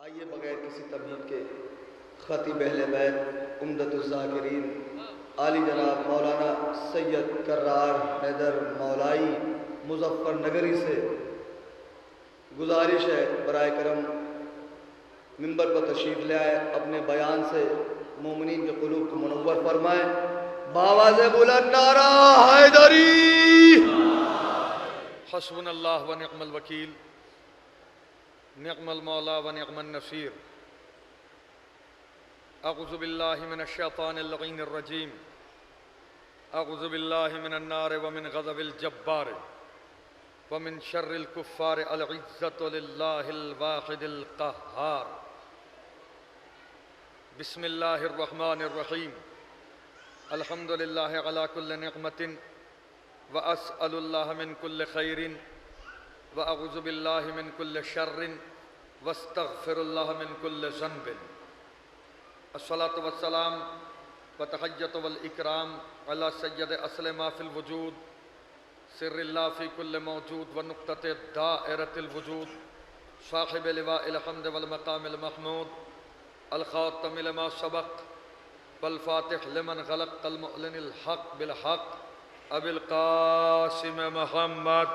آئیے بغیر کسی تمہید کے خطیب اہل بیت عمدۃ الذاکرین عالی جناب مولانا سید کرار حیدر مولائی مظفر نگری سے گزارش ہے برائے کرم ممبر پر تشریف لے آئے، اپنے بیان سے مومنین کے قلوب کو منور فرمائے۔ بآواز بلند نعرہ حیدری۔ حسبنا اللہ و نعم الوکیل، نعم المولا و نعم النصیر۔ اعوذ باللہ من الشیطان اللعین الرجیم، اعوذ باللہ من النار ومن غضب الجبار ومن شر الکفار، العزت للہ الواحد القہار۔ بسم اللہ الرحمن الرحیم، الحمد للہ علی کل نعمت واسأل اللہ من کل خیر واعوذ باللہ من کل شر واستغفر اللہ من کل ذنب۔ الصلاۃ والسلام وتحیۃ والاکرام علی سید اصل ما فی الوجود، سر اللہ فی کل موجود ونقطۃ دائرۃ الوجود، صاحب لواء الحمد والمقام المحمود، الخاتم لما سبق والفاتح لمن غلق، المعلن الحق بالحق، ابی القاسم محمد۔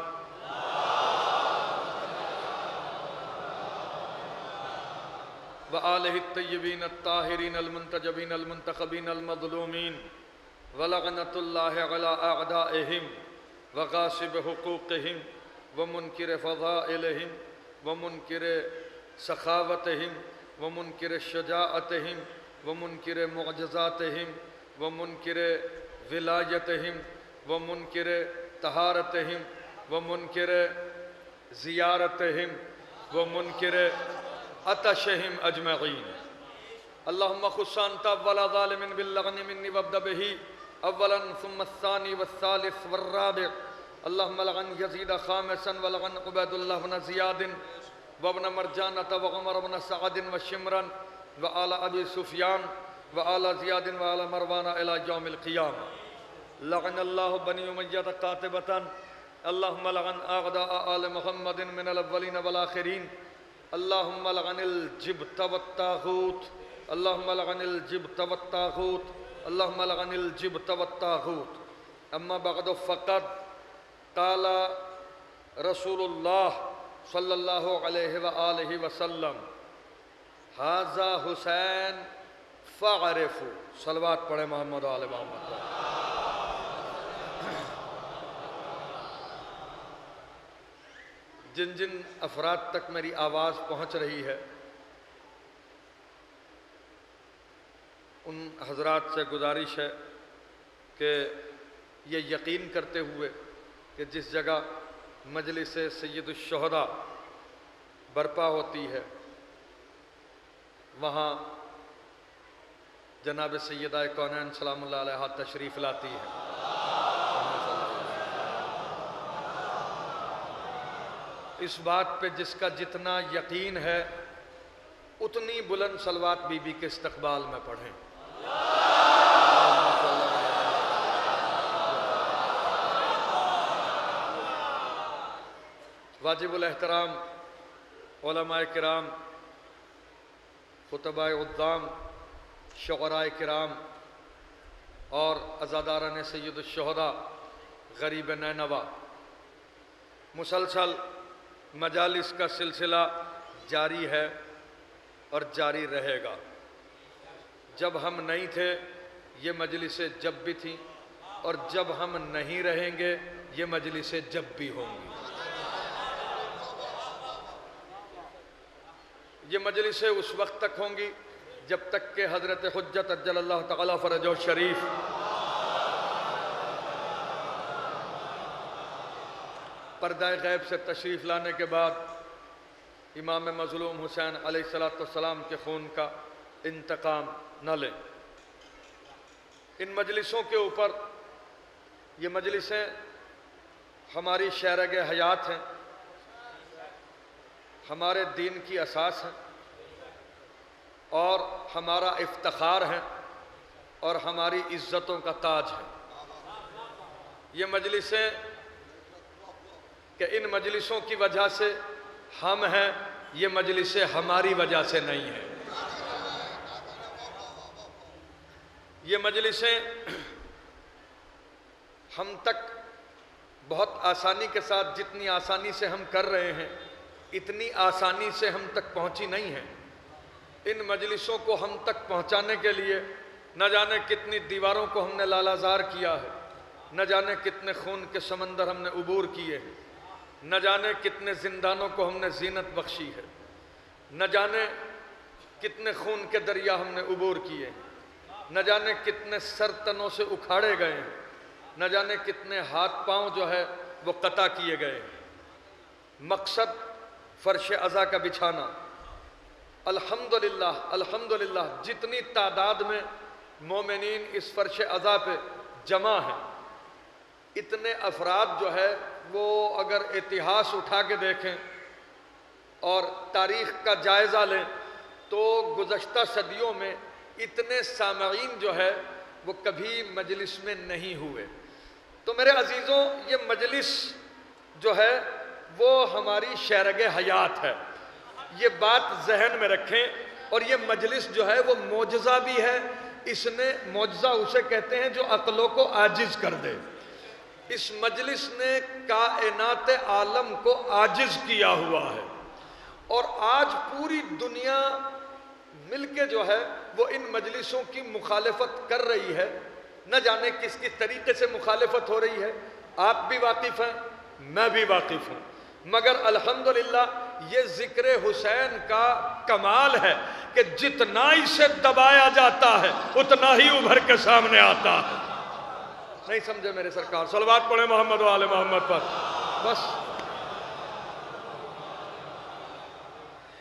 وآلہ الطیبین الطاہرین المنتجبین المنتخبین المظلومین، ولعنۃ اللہ علی اعدائہم وغاصب حقوقہم ومنکر فضائلہم ومنکر سخاوتہم ومنکر شجاعتہم ومنکر معجزاتہم ومنکر ولایتہم ومنکر طہارتہم ومنکر زیارتہم ومنکر عطشہم اجمعین۔ اللہم خص انت اول ظالم باللعن منی وابدأ بہ اولا ثم الثانی والثالث والرابع۔ اللہم لعن یزید خامسا ولعن عبید اللہ بن زیاد وابن مرجانة وعمر بن سعد وشمرا وآل ابی سفیان وآل زیاد وآل مروان الى یوم القیامہ۔ لعن اللہ بنی امیہ قاطبۃ۔ اللہم لعن اعداء آل محمد من الاولین والآخرین۔ اللہم لعن الجبت والطاغوت، اللہم لعن الجبت والطاغوت، اللہم لعن الجبت والطاغوت۔ اما بعد فقد قال رسول اللہ صلی اللہ علیہ وآلہ وسلم، ھذا حسین فاعرفوا۔ صلوات پڑھیں محمد و آل محمد۔ جن جن افراد تک میری آواز پہنچ رہی ہے ان حضرات سے گزارش ہے کہ یہ یقین کرتے ہوئے کہ جس جگہ مجلس سید الشہداء برپا ہوتی ہے وہاں جناب سیدہ کونین سلام اللہ علیہ تشریف لاتی ہے۔ اس بات پہ جس کا جتنا یقین ہے اتنی بلند صلوات بی بی کے استقبال میں پڑھیں۔ واجب الاحترام علماء کرام، خطباء عظام، شعراء کرام اور عزاداران سید الشہداء غریب نینوا، مسلسل مجالس کا سلسلہ جاری ہے اور جاری رہے گا۔ جب ہم نہیں تھے یہ مجلسیں جب بھی تھیں، اور جب ہم نہیں رہیں گے یہ مجلسیں جب بھی ہوں گی۔ یہ مجلسیں اس وقت تک ہوں گی جب تک کہ حضرت حجت عجل اللہ تعالیٰ فرجہ شریف پردہ غیب سے تشریف لانے کے بعد امام مظلوم حسین علیہ السلام کے خون کا انتقام نہ لیں۔ ان مجلسوں کے اوپر، یہ مجلسیں ہماری شہرگ حیات ہیں، ہمارے دین کی اساس ہیں اور ہمارا افتخار ہے اور ہماری عزتوں کا تاج ہے۔ یہ مجلسیں کہ ان مجلسوں کی وجہ سے ہم ہیں یہ مجلسیں ہماری وجہ سے نہیں ہیں. یہ مجلسیں ہم تک بہت آسانی کے ساتھ، جتنی آسانی سے ہم کر رہے ہیں اتنی آسانی سے ہم تک پہنچی نہیں ہیں. ان مجلسوں کو ہم تک پہنچانے کے لیے نہ جانے کتنی دیواروں کو ہم نے لالازار کیا ہے، نہ جانے کتنے خون کے سمندر ہم نے عبور کیے ہیں، نہ جانے کتنے زندانوں کو ہم نے زینت بخشی ہے، نہ جانے کتنے خون کے دریا ہم نے عبور کیے ہیں، نہ جانے کتنے سر تنوں سے اکھاڑے گئے ہیں، نہ جانے کتنے ہاتھ پاؤں جو ہے وہ قطع کیے گئے ہیں. مقصد فرش عزا کا بچھانا. الحمدللہ الحمدللہ جتنی تعداد میں مومنین اس فرش عزا پہ جمع ہیں، اتنے افراد جو ہے وہ اگر اتہاس اٹھا کے دیکھیں اور تاریخ کا جائزہ لیں تو گزشتہ صدیوں میں اتنے سامعین جو ہے وہ کبھی مجلس میں نہیں ہوئے. تو میرے عزیزوں، یہ مجلس جو ہے وہ ہماری شیرگ حیات ہے. یہ بات ذہن میں رکھیں. اور یہ مجلس جو ہے وہ معجزہ بھی ہے. اس نے معجزہ اسے کہتے ہیں جو عقلوں کو عاجز کر دے. اس مجلس نے کائنات عالم کو عاجز کیا ہوا ہے. اور آج پوری دنیا مل کے جو ہے وہ ان مجلسوں کی مخالفت کر رہی ہے. نہ جانے کس کس طریقے سے مخالفت ہو رہی ہے. آپ بھی واقف ہیں، میں بھی واقف ہوں. مگر الحمدللہ یہ ذکر حسین کا کمال ہے کہ جتنا اسے دبایا جاتا ہے اتنا ہی ابھر کے سامنے آتا ہے. نہیں سمجھے میرے سرکار؟ صلوات پڑھیں محمد و آل محمد پر. بس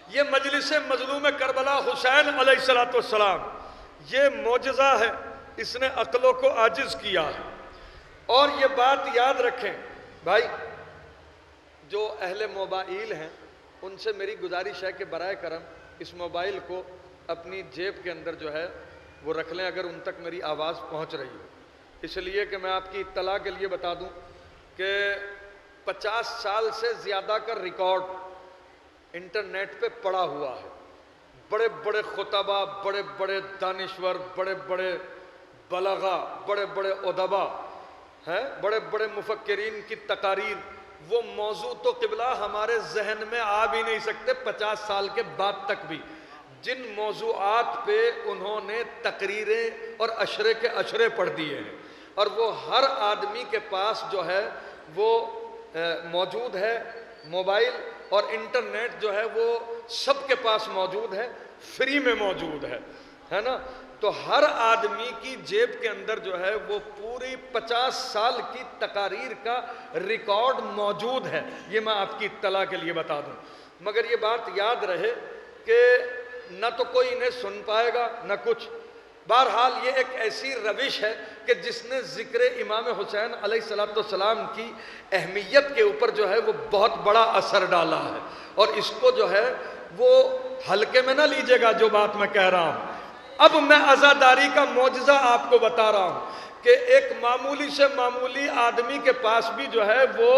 یہ مجلس مظلوم کربلا حسین علیہ السلام یہ معجزہ ہے. اس نے عقلوں کو عاجز کیا ہے. اور یہ بات یاد رکھیں بھائی، جو اہل موبائل ہیں ان سے میری گزارش ہے کہ برائے کرم اس موبائل کو اپنی جیب کے اندر جو ہے وہ رکھ لیں اگر ان تک میری آواز پہنچ رہی ہو. اس لیے کہ میں آپ کی اطلاع کے لیے بتا دوں کہ 50 سال سے زیادہ کا ریکارڈ انٹرنیٹ پہ پڑا ہوا ہے. بڑے بڑے خطبہ، بڑے بڑے دانشور، بڑے بڑے بلغا، بڑے بڑے ادبا ہیں، بڑے بڑے مفکرین کی تقاریر. وہ موضوع تو قبلہ ہمارے ذہن میں آ بھی نہیں سکتے 50 سال کے بعد تک بھی. جن موضوعات پہ انہوں نے تقریریں اور اشرے کے اشرے پڑھ دیے ہیں اور وہ ہر آدمی کے پاس جو ہے وہ موجود ہے. موبائل اور انٹرنیٹ جو ہے وہ سب کے پاس موجود ہے، فری میں موجود ہے نا. تو ہر آدمی کی جیب کے اندر جو ہے وہ پوری 50 سال کی تقاریر کا ریکارڈ موجود ہے. یہ میں آپ کی اطلاع کے لیے بتا دوں. مگر یہ بات یاد رہے کہ نہ تو کوئی انہیں سن پائے گا نہ کچھ. بہرحال یہ ایک ایسی روش ہے کہ جس نے ذکر امام حسین علیہ السلام کی اہمیت کے اوپر جو ہے وہ بہت بڑا اثر ڈالا ہے. اور اس کو جو ہے وہ ہلکے میں نہ لیجیے گا جو بات میں کہہ رہا ہوں. اب میں عزاداری کا معجزہ آپ کو بتا رہا ہوں کہ ایک معمولی سے معمولی آدمی کے پاس بھی جو ہے وہ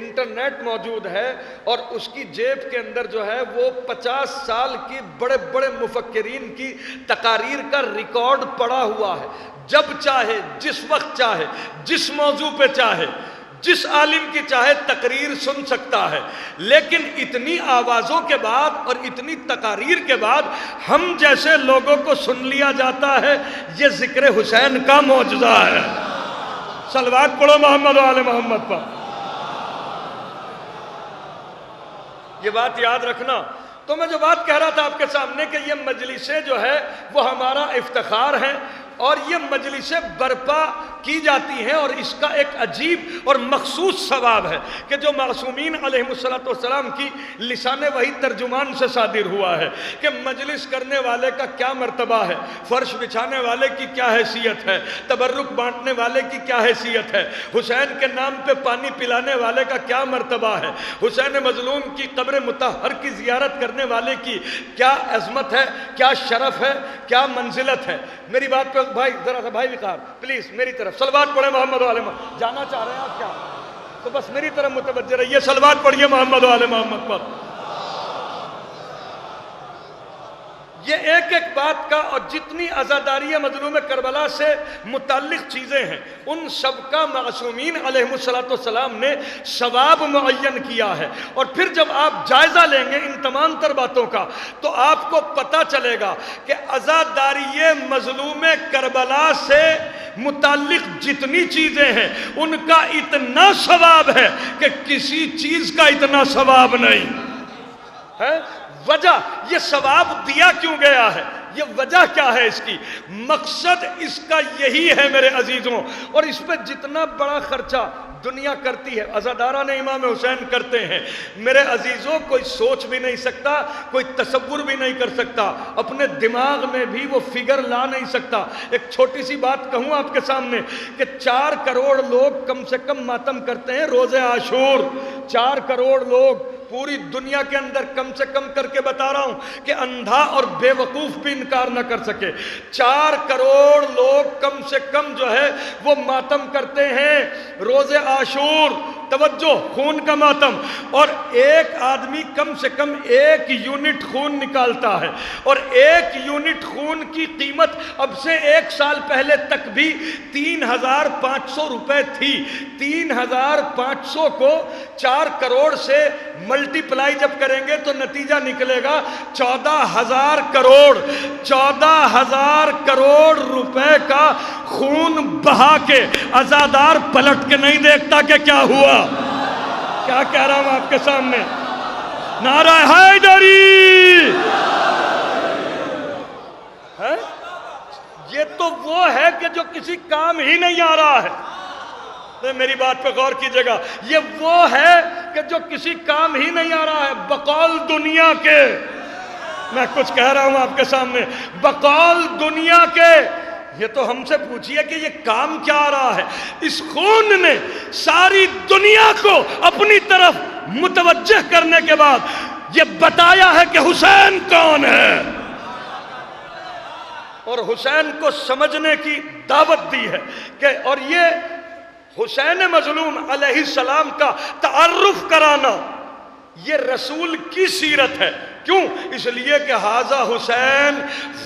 انٹرنیٹ موجود ہے اور اس کی جیب کے اندر جو ہے وہ 50 سال کی بڑے بڑے مفکرین کی تقاریر کا ریکارڈ پڑا ہوا ہے. جب چاہے، جس وقت چاہے، جس موضوع پہ چاہے، جس عالم کی چاہے تقریر سن سکتا ہے. لیکن اتنی آوازوں کے بعد اور اتنی تقاریر کے بعد ہم جیسے لوگوں کو سن لیا جاتا ہے، یہ ذکر حسین کا معجزہ ہے. صلوات پڑھو محمد و آل محمد پر. یہ بات یاد رکھنا. تو میں جو بات کہہ رہا تھا آپ کے سامنے کہ یہ مجلسیں جو ہے وہ ہمارا افتخار ہیں اور یہ مجلسیں برپا کی جاتی ہیں. اور اس کا ایک عجیب اور مخصوص ثواب ہے کہ جو معصومین علیہ السلام کی لسان وحی ترجمان سے صادر ہوا ہے کہ مجلس کرنے والے کا کیا مرتبہ ہے، فرش بچھانے والے کی کیا حیثیت ہے، تبرک بانٹنے والے کی کیا حیثیت ہے، حسین کے نام پہ پانی پلانے والے کا کیا مرتبہ ہے، حسین مظلوم کی قبر مطہر کی زیارت کرنے والے کی کیا عظمت ہے، کیا شرف ہے، کیا منزلت ہے. میری بات پہ بھائی ذرا سا بھائی وقار پلیز میری طرف صلوات پڑھیں محمد و آل محمد. جانا چاہ رہے ہیں آپ کیا؟ تو بس میری طرف متوجہ رہیے. صلوات پڑھیے محمد و آل محمد پر. یہ ایک ایک بات کا، اور جتنی عزاداری مظلوم کربلا سے متعلق چیزیں ہیں ان سب کا معصومین علیہ السلام نے ثواب معین کیا ہے. اور پھر جب آپ جائزہ لیں گے ان تمام تر باتوں کا تو آپ کو پتہ چلے گا کہ عزاداری مظلوم کربلا سے متعلق جتنی چیزیں ہیں ان کا اتنا ثواب ہے کہ کسی چیز کا اتنا ثواب نہیں ہے. وجہ یہ ثواب دیا کیوں گیا ہے، یہ وجہ کیا ہے اس کی؟ مقصد اس کا یہی ہے میرے عزیزوں. اور اس پہ جتنا بڑا خرچہ دنیا کرتی ہے عزاداران امام حسین کرتے ہیں میرے عزیزوں، کوئی سوچ بھی نہیں سکتا، کوئی تصور بھی نہیں کر سکتا، اپنے دماغ میں بھی وہ فگر لا نہیں سکتا. ایک چھوٹی سی بات کہوں آپ کے سامنے کہ 4 کروڑ لوگ کم سے کم ماتم کرتے ہیں روزے عاشور. 4 کروڑ لوگ پوری دنیا کے اندر کم سے کم کر کے بتا رہا ہوں کہ اندھا اور بے وقوف بھی انکار نہ کر سکے. 4 کروڑ لوگ کم سے کم جو ہے وہ ماتم کرتے ہیں روزے عاشور. توجہ، خون کا ماتم. اور ایک آدمی کم سے کم 1 یونٹ خون نکالتا ہے، اور 1 یونٹ خون کی قیمت اب سے 1 سال پہلے تک بھی 3500 روپے تھی. 3500 کو 4 کروڑ سے ملٹی پلائی جب کریں گے تو نتیجہ نکلے گا 14,000 کروڑ. 14,000 کروڑ روپے کا خون بہا کے عزادار پلٹ کے نہیں دیکھتا کہ کیا ہوا. کیا کہہ رہا ہوں آپ کے سامنے؟ نعرہ حیدری. یہ تو وہ ہے کہ جو کسی کام ہی نہیں آ رہا ہے. میری بات پہ غور کیجئے گا، یہ وہ ہے کہ جو کسی کام ہی نہیں آ رہا ہے بقول دنیا کے. میں کچھ کہہ رہا ہوں آپ کے سامنے، بقول دنیا کے. یہ تو ہم سے پوچھئے کہ یہ کام کیا آ رہا ہے. اس خون نے ساری دنیا کو اپنی طرف متوجہ کرنے کے بعد یہ بتایا ہے کہ حسین کون ہے، اور حسین کو سمجھنے کی دعوت دی ہے کہ اور یہ حسین مظلوم علیہ السلام کا تعارف کرانا یہ رسول کی سیرت ہے. کیوں؟ اس لیے کہ ھذا حسین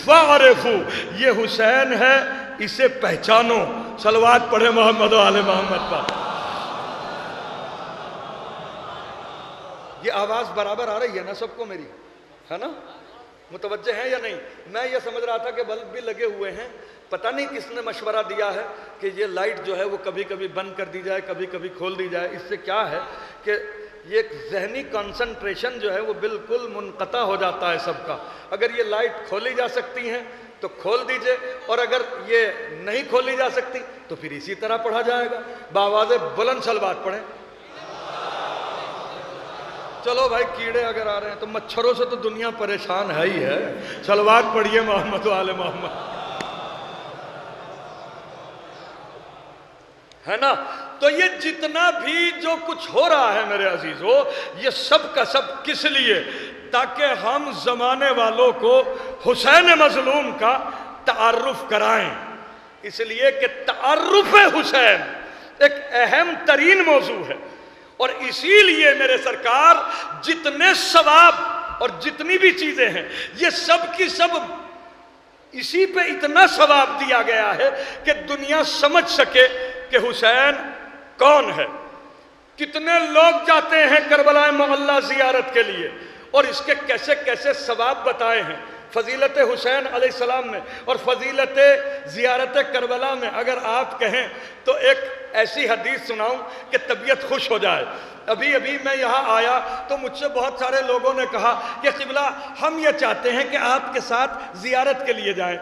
فاعرفوا، یہ حسین ہے اسے پہچانو. صلوات پڑھے محمد و آل محمد پر. یہ آواز برابر آ رہی ہے نا سب کو میری، ہے نا؟ متوجہ ہیں یا نہیں؟ میں یہ سمجھ رہا تھا کہ بلب بھی لگے ہوئے ہیں، پتہ نہیں کس نے مشورہ دیا ہے کہ یہ لائٹ جو ہے وہ کبھی کبھی بند کر دی جائے، کبھی کبھی کھول دی جائے. اس سے کیا ہے کہ یہ ایک ذہنی کنسنٹریشن جو ہے وہ بالکل منقطع ہو جاتا ہے سب کا. اگر یہ لائٹ کھولی جا سکتی ہیں تو کھول دیجئے، اور اگر یہ نہیں کھولی جا سکتی تو پھر اسی طرح پڑھا جائے گا. بآواز بلند صلوات پڑھیں. چلو بھائی، کیڑے اگر آ رہے ہیں تو مچھروں سے تو دنیا پریشان ہے ہی ہے. صلوات پڑھیے محمد و آل محمد، ہے نا؟ تو یہ جتنا بھی جو کچھ ہو رہا ہے میرے عزیزو، یہ سب کا سب کس لیے؟ تاکہ ہم زمانے والوں کو حسین مظلوم کا تعارف کرائیں. اس لیے کہ تعارف حسین ایک اہم ترین موضوع ہے، اور اسی لیے میرے سرکار جتنے ثواب اور جتنی بھی چیزیں ہیں یہ سب کی سب اسی پہ اتنا ثواب دیا گیا ہے کہ دنیا سمجھ سکے کہ حسین کون ہے. کتنے لوگ جاتے ہیں کربلا معلی زیارت کے لیے، اور اس کے کیسے کیسے ثواب بتائے ہیں فضیلت حسین علیہ السلام میں اور فضیلت زیارت کربلا میں. اگر آپ کہیں تو ایک ایسی حدیث سناؤں کہ طبیعت خوش ہو جائے. ابھی میں یہاں آیا تو مجھ سے بہت سارے لوگوں نے کہا کہ قبلہ ہم یہ چاہتے ہیں کہ آپ کے ساتھ زیارت کے لیے جائیں.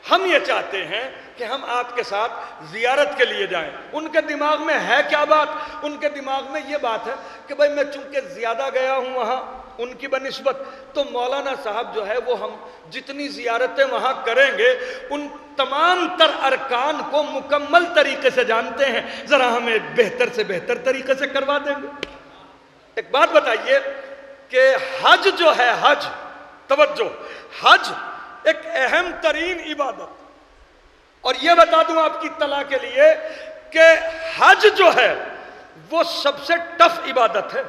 ہم یہ چاہتے ہیں کہ ہم آپ کے ساتھ زیارت کے لیے جائیں. ان کے دماغ میں ہے کیا بات؟ ان کے دماغ میں یہ بات ہے کہ بھائی میں چونکہ زیادہ گیا ہوں وہاں ان کی بنسبت، تو مولانا صاحب جو ہے وہ ہم جتنی زیارتیں وہاں کریں گے ان تمام تر ارکان کو مکمل طریقے سے جانتے ہیں، ذرا ہمیں بہتر سے بہتر طریقے سے کروا دیں گے. ایک بات بتائیے کہ حج جو ہے، حج، توجہ، حج ایک اہم ترین عبادت، اور یہ بتا دوں آپ کی اطلاع کے لیے کہ حج جو ہے وہ سب سے ٹف عبادت ہے،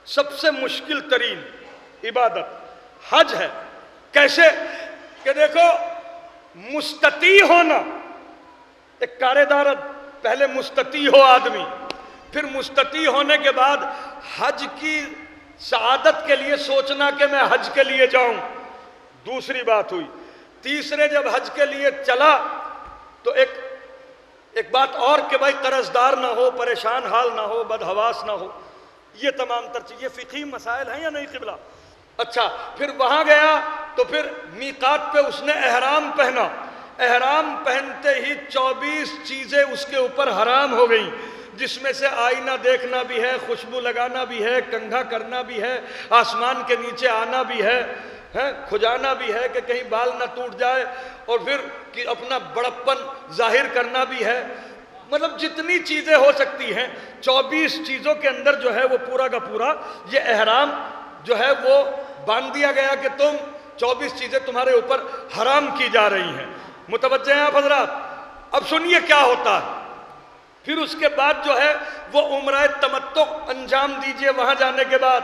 سب سے مشکل ترین عبادت. حج ہے۔ کیسے کہ دیکھو مستطیع ہونا، ایک کارے دار پہلے مستطیع ہو آدمی، پھر مستطیع ہونے کے بعد حج کی سعادت کے لیے سوچنا کہ میں حج کے لیے جاؤں، دوسری بات ہوئی۔ تیسرے جب حج کے لیے چلا تو ایک بات اور کہ بھائی قرضدار نہ ہو، پریشان حال نہ ہو، بدحواس نہ ہو، یہ تمام تر چیزیں فقہی مسائل ہیں یا نہیں قبلہ؟ اچھا پھر وہاں گیا تو پھر میقات پہ اس نے احرام پہنا، احرام پہنتے ہی 24 چیزیں اس کے اوپر حرام ہو گئیں، جس میں سے آئینہ دیکھنا بھی ہے، خوشبو لگانا بھی ہے، کنگھا کرنا بھی ہے، آسمان کے نیچے آنا بھی ہے، کھجانا بھی ہے کہ کہیں بال نہ ٹوٹ جائے، اور پھر کہ اپنا بڑپن ظاہر کرنا بھی ہے، مطلب جتنی چیزیں ہو سکتی ہیں 24 چیزوں کے اندر جو ہے وہ پورا کا پورا یہ احرام جو ہے وہ باندھ دیا گیا کہ تم 24 چیزیں تمہارے اوپر حرام کی جا رہی ہیں۔ متوجہ ہیں آپ حضرات؟ اب سنیے کیا ہوتا ہے۔ پھر اس کے بعد جو ہے وہ عمرہ تمتع انجام دیجئے، وہاں جانے کے بعد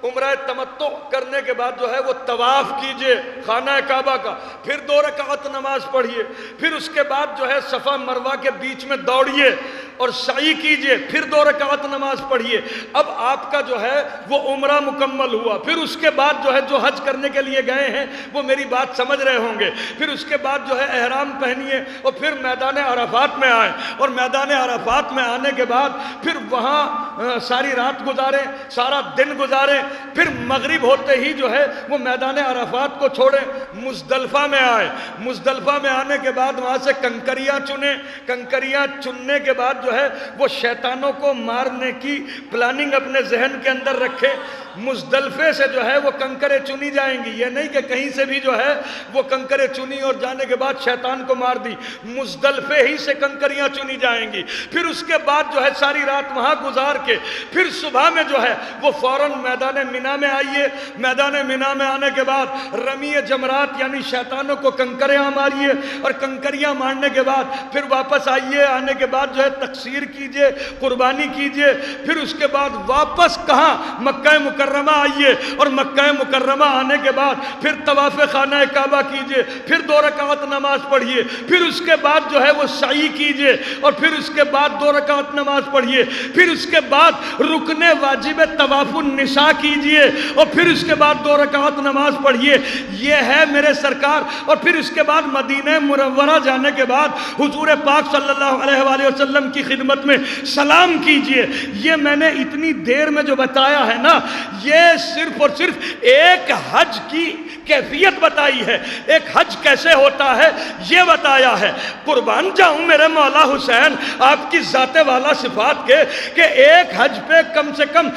عمرہ تمتع کرنے کے بعد جو ہے وہ طواف کیجئے خانہ کعبہ کا، پھر 2 رکعت نماز پڑھیے، پھر اس کے بعد جو ہے صفا مروہ کے بیچ میں دوڑیے اور سعی کیجئے، پھر 2 رکعت نماز پڑھیے۔ اب آپ کا جو ہے وہ عمرہ مکمل ہوا۔ پھر اس کے بعد جو ہے جو حج کرنے کے لیے گئے ہیں وہ میری بات سمجھ رہے ہوں گے، پھر اس کے بعد جو ہے احرام پہنیے اور پھر میدان عرفات میں آئیں، اور میدان عرفات میں آنے کے بعد پھر وہاں ساری رات گزاریں، سارا دن گزاریں، پھر مغرب ہوتے ہی جو ہے وہ میدان عرفات کو چھوڑیں، مزدلفہ میں آئے، مزدلفہ میں آنے کے بعد وہاں سے کنکریاں چنیں، کنکریاں چننے کے بعد جو ہے وہ شیطانوں کو مارنے کی پلاننگ اپنے ذہن کے اندر رکھیں۔ مزدلفے سے جو ہے وہ کنکریں چنی جائیں گی، یہ نہیں کہ کہیں سے بھی جو ہے وہ کنکریں چنی اور جانے کے بعد شیطان کو مار دی، مزدلفے ہی سے کنکریاں چنی جائیں گی۔ پھر اس کے بعد جو ہے ساری رات وہاں گزار کے پھر صبح میں جو ہے وہ فوراً میدان مینا میں آئیے، میدان مینا میں آنے کے بعد رمی جمرات یعنی شیطانوں کو کنکریاں ماریے، اور کنکریاں مارنے کے بعد پھر واپس آئیے، آنے کے بعد جو ہے تقصیر کیجئے، قربانی کیجئے، پھر اس کے بعد واپس کہاں مکہ مکرمہ آئیے، اور مکہ مکرمہ آنے کے بعد پھر طواف خانہ کعبہ کیجئے، پھر 2 رکعت نماز پڑھیے، پھر اس کے بعد جو ہے وہ سعی کیجئے، اور پھر اس کے بعد 2 رکعت نماز پڑھیے، پھر اس کے بعد رکن واجب طواف النساء کیجئے، اور پھر اس کے بعد 2 رکعت نماز پڑھیے۔ یہ ہے میرے سرکار۔ اور پھر اس کے بعد مدینہ منورہ جانے کے بعد حضور پاک صلی اللہ علیہ وآلہ وسلم کی خدمت میں سلام کیجئے۔ یہ میں نے اتنی دیر میں جو بتایا ہے نا، یہ صرف اور صرف ایک حج کی کیفیت بتائی ہے، ایک حج کیسے ہوتا ہے یہ بتایا ہے۔ قربان جاؤں میرے مولا حسین آپ کی ذات والا صفات کے کہ ایک حج پہ کم سے کم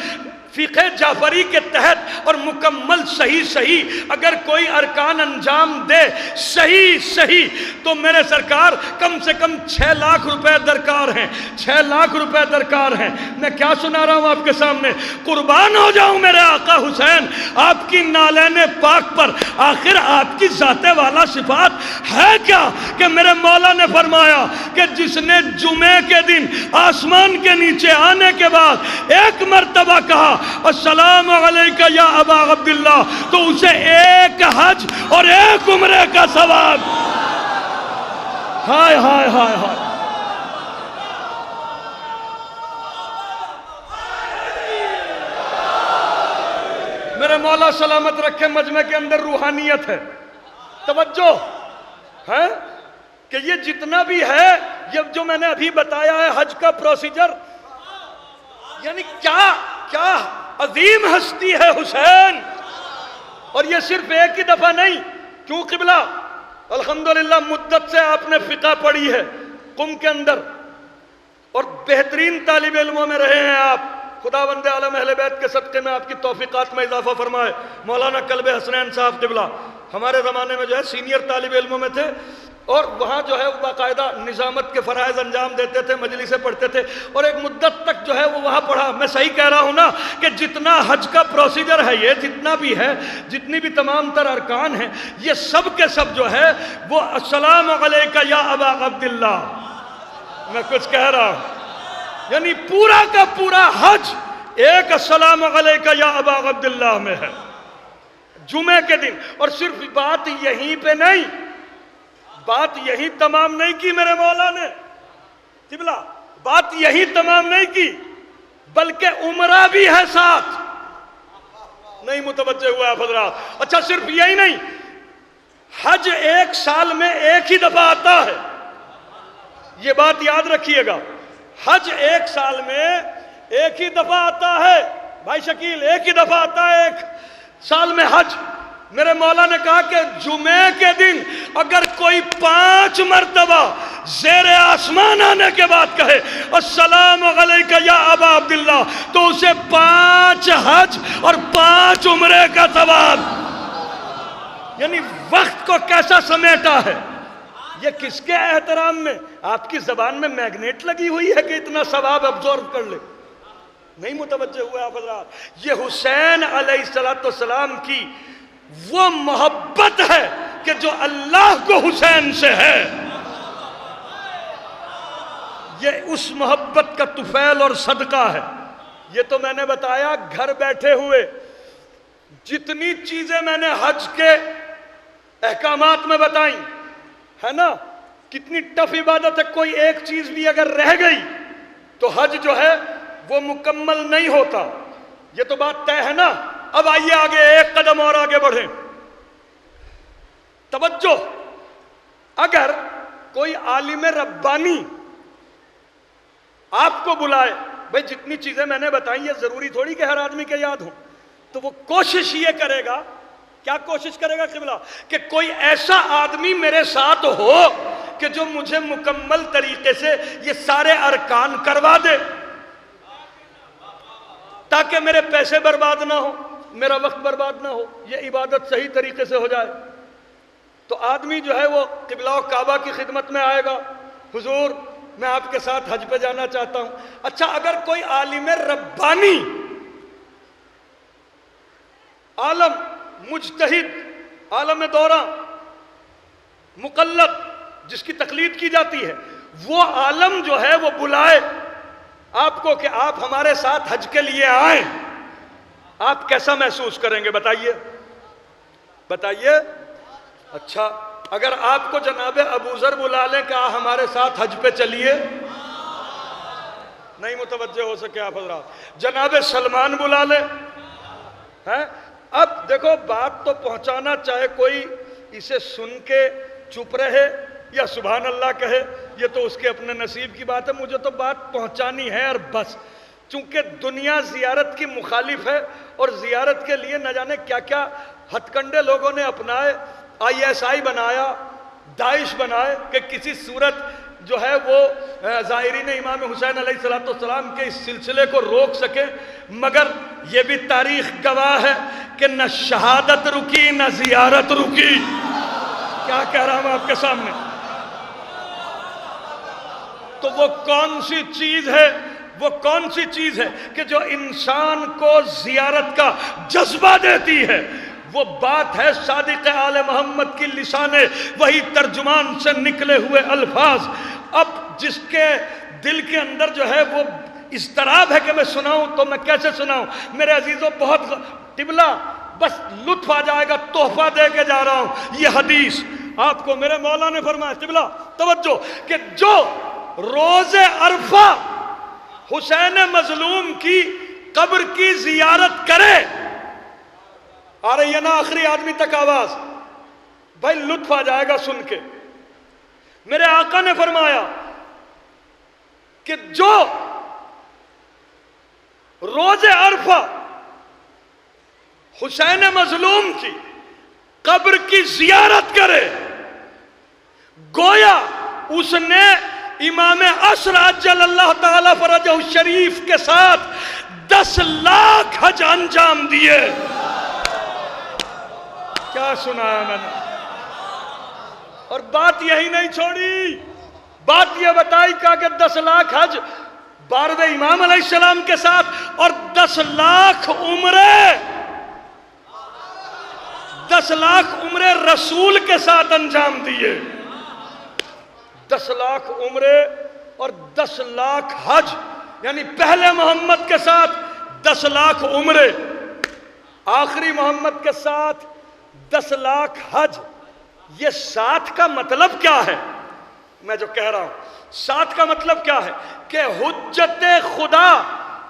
فقہ جعفری کے تحت اور مکمل صحیح اگر کوئی ارکان انجام دے صحیح تو میرے سرکار کم سے کم 6 لاکھ روپے درکار ہیں، 6 لاکھ روپے درکار ہیں۔ میں کیا سنا رہا ہوں آپ کے سامنے؟ قربان ہو جاؤں میرے آقا حسین آپ کی نالین پاک پر۔ آخر آپ کی ذات والا صفات ہے کیا کہ میرے مولا نے فرمایا کہ جس نے جمعے کے دن آسمان کے نیچے آنے کے بعد ایک مرتبہ کہا السلام علیکہ یا ابا عبداللہ، تو اسے ایک حج اور ایک عمرے کا ثواب۔ ہائے ہائے ہائے ہائے، میرے مولا سلامت رکھے مجمع کے اندر روحانیت ہے، توجہ ہے کہ یہ جتنا بھی ہے یہ جو میں نے ابھی بتایا ہے حج کا پروسیجر، یعنی کیا عظیم ہستی ہے حسین۔ اور یہ صرف ایک ہی دفعہ نہیں، کیوں قبلہ الحمدللہ مدت سے آپ نے فقہ پڑھی ہے قم کے اندر، اور بہترین طالب علموں میں رہے ہیں آپ۔ خداوند عالم اہل بیت کے صدقے میں آپ کی توفیقات میں اضافہ فرمائے۔ مولانا کلب حسنین صاحب قبلہ ہمارے زمانے میں جو ہے سینئر طالب علموں میں تھے، اور وہاں جو ہے باقاعدہ نظامت کے فرائض انجام دیتے تھے، مجلسیں پڑھتے تھے، اور ایک مدت تک جو ہے وہ وہاں پڑھا۔ میں صحیح کہہ رہا ہوں نا کہ جتنا حج کا پروسیجر ہے، یہ جتنا بھی ہے، جتنی بھی تمام تر ارکان ہیں، یہ سب کے سب جو ہے وہ السلام علیکہ یا ابا عبداللہ، میں کچھ کہہ رہا ہوں، یعنی پورا کا پورا حج ایک السلام علیکہ یا ابا عبداللہ میں ہے۔ جمعے کے دن. اور صرف بات یہیں پہ نہیں، بات یہیں تمام نہیں کی میرے مولا نے قبلہ، بات یہیں تمام نہیں کی بلکہ عمرہ بھی ہے ساتھ. نہیں متوجہ ہوا آپ حضرات؟ اچھا صرف یہی نہیں، حج ایک سال میں ایک ہی دفعہ آتا ہے، یہ بات یاد رکھیے گا. حج ایک سال میں ایک ہی دفعہ آتا ہے بھائی شکیل، ایک ہی دفعہ آتا ہے ایک سال میں حج. میرے مولا نے کہا کہ جمعے کے دن اگر کوئی 5 مرتبہ زیر آسمان آنے کے بعد کہے السلام علیکہ یا ابا عبداللہ، تو اسے 5 حج اور 5 عمرے کا ثواب. یعنی وقت کو کیسا سمیٹا ہے یہ کس کے احترام میں؟ آپ کی زبان میں میگنیٹ لگی ہوئی ہے کہ اتنا ثواب ابزورب کر لے؟ نہیں متوجہ ہوئے آپ حضرات؟ یہ حسین علیہ السلام کی وہ محبت ہے کہ جو اللہ کو حسین سے ہے. یہ اس محبت کا طفیل اور صدقہ ہے. یہ تو میں نے بتایا گھر بیٹھے ہوئے جتنی چیزیں میں نے حج کے احکامات میں بتائیں ہے نا، کتنی ٹف عبادت ہے، کوئی ایک چیز بھی اگر رہ گئی تو حج جو ہے وہ مکمل نہیں ہوتا. یہ تو بات طے ہے نا. اب آئیے آگے ایک قدم اور آگے بڑھیں. توجہ، اگر کوئی عالم ربانی آپ کو بلائے، بھئی جتنی چیزیں میں نے بتائیں یہ ضروری تھوڑی کہ ہر آدمی کے یاد ہوں، تو وہ کوشش یہ کرے گا، کیا کوشش کرے گا قبلہ؟ کہ کوئی ایسا آدمی میرے ساتھ ہو کہ جو مجھے مکمل طریقے سے یہ سارے ارکان کروا دے، تاکہ میرے پیسے برباد نہ ہو، میرا وقت برباد نہ ہو، یہ عبادت صحیح طریقے سے ہو جائے. تو آدمی جو ہے وہ قبلہ و کعبہ کی خدمت میں آئے گا، حضور میں آپ کے ساتھ حج پہ جانا چاہتا ہوں. اچھا اگر کوئی عالم ربانی، عالم مجتہد، عالم دورہ، مقلد جس کی تقلید کی جاتی ہے، وہ عالم جو ہے وہ بلائے آپ کو کہ آپ ہمارے ساتھ حج کے لیے آئیں، آپ کیسا محسوس کریں گے؟ بتائیے بتائیے. اچھا اگر آپ کو جناب ابو ذر بلا لیں کہ آپ ہمارے ساتھ حج پہ چلیے، نہیں متوجہ ہو سکے آپ حضرات. جناب سلمان بلا لیں ہیں. اب دیکھو بات تو پہنچانا، چاہے کوئی اسے سن کے چپ رہے یا سبحان اللہ کہے، یہ تو اس کے اپنے نصیب کی بات ہے. مجھے تو بات پہنچانی ہے اور بس. چونکہ دنیا زیارت کی مخالف ہے اور زیارت کے لیے نہ جانے کیا کیا ہتھ کنڈے لوگوں نے اپنائے، ISI بنایا، داعش بنائے کہ کسی صورت جو ہے وہ زائرین امام حسین علیہ السلام کے اس سلسلے کو روک سکے. مگر یہ بھی تاریخ گواہ ہے کہ نہ شہادت رکی نہ زیارت رکی. کیا کہہ رہا ہوں آپ کے سامنے؟ تو وہ کون سی چیز ہے، وہ کون سی چیز ہے کہ جو انسان کو زیارت کا جذبہ دیتی ہے؟ وہ بات ہے صادق آل محمد کی لسان وہی ترجمان سے نکلے ہوئے الفاظ. اب جس کے دل کے اندر جو ہے وہ اضطراب ہے کہ میں سناؤں تو میں کیسے سناؤں؟ میرے عزیزوں بہت قبلہ بس لطف آ جائے گا، تحفہ دے کے جا رہا ہوں. یہ حدیث آپ کو میرے مولا نے فرمایا، قبلہ توجہ، کہ جو روز عرفہ حسین مظلوم کی قبر کی زیارت کرے، آ رہی ہے نا آخری آدمی تک آواز؟ بھائی لطف آ جائے گا سن کے. میرے آقا نے فرمایا کہ جو روز عرفہ حسین مظلوم کی قبر کی زیارت کرے، گویا اس نے امام عصر عجل اللہ تعالی فرجہ الشریف کے ساتھ 10 لاکھ حج انجام دیے. کیا سنایا میں نے؟ اور بات یہی نہیں چھوڑی، بات یہ بتائی کہ 10 لاکھ حج 12ویں امام علیہ السلام کے ساتھ اور 10 لاکھ عمرے، 10 لاکھ عمرے رسول کے ساتھ انجام دیے. 10 لاکھ عمرے اور 10 لاکھ حج، یعنی پہلے محمد کے ساتھ 10 لاکھ عمرے، آخری محمد کے ساتھ 10 لاکھ حج، یہ 7 کا مطلب کیا ہے؟ میں جو کہہ رہا ہوں 7 کا مطلب کیا ہے کہ حجت خدا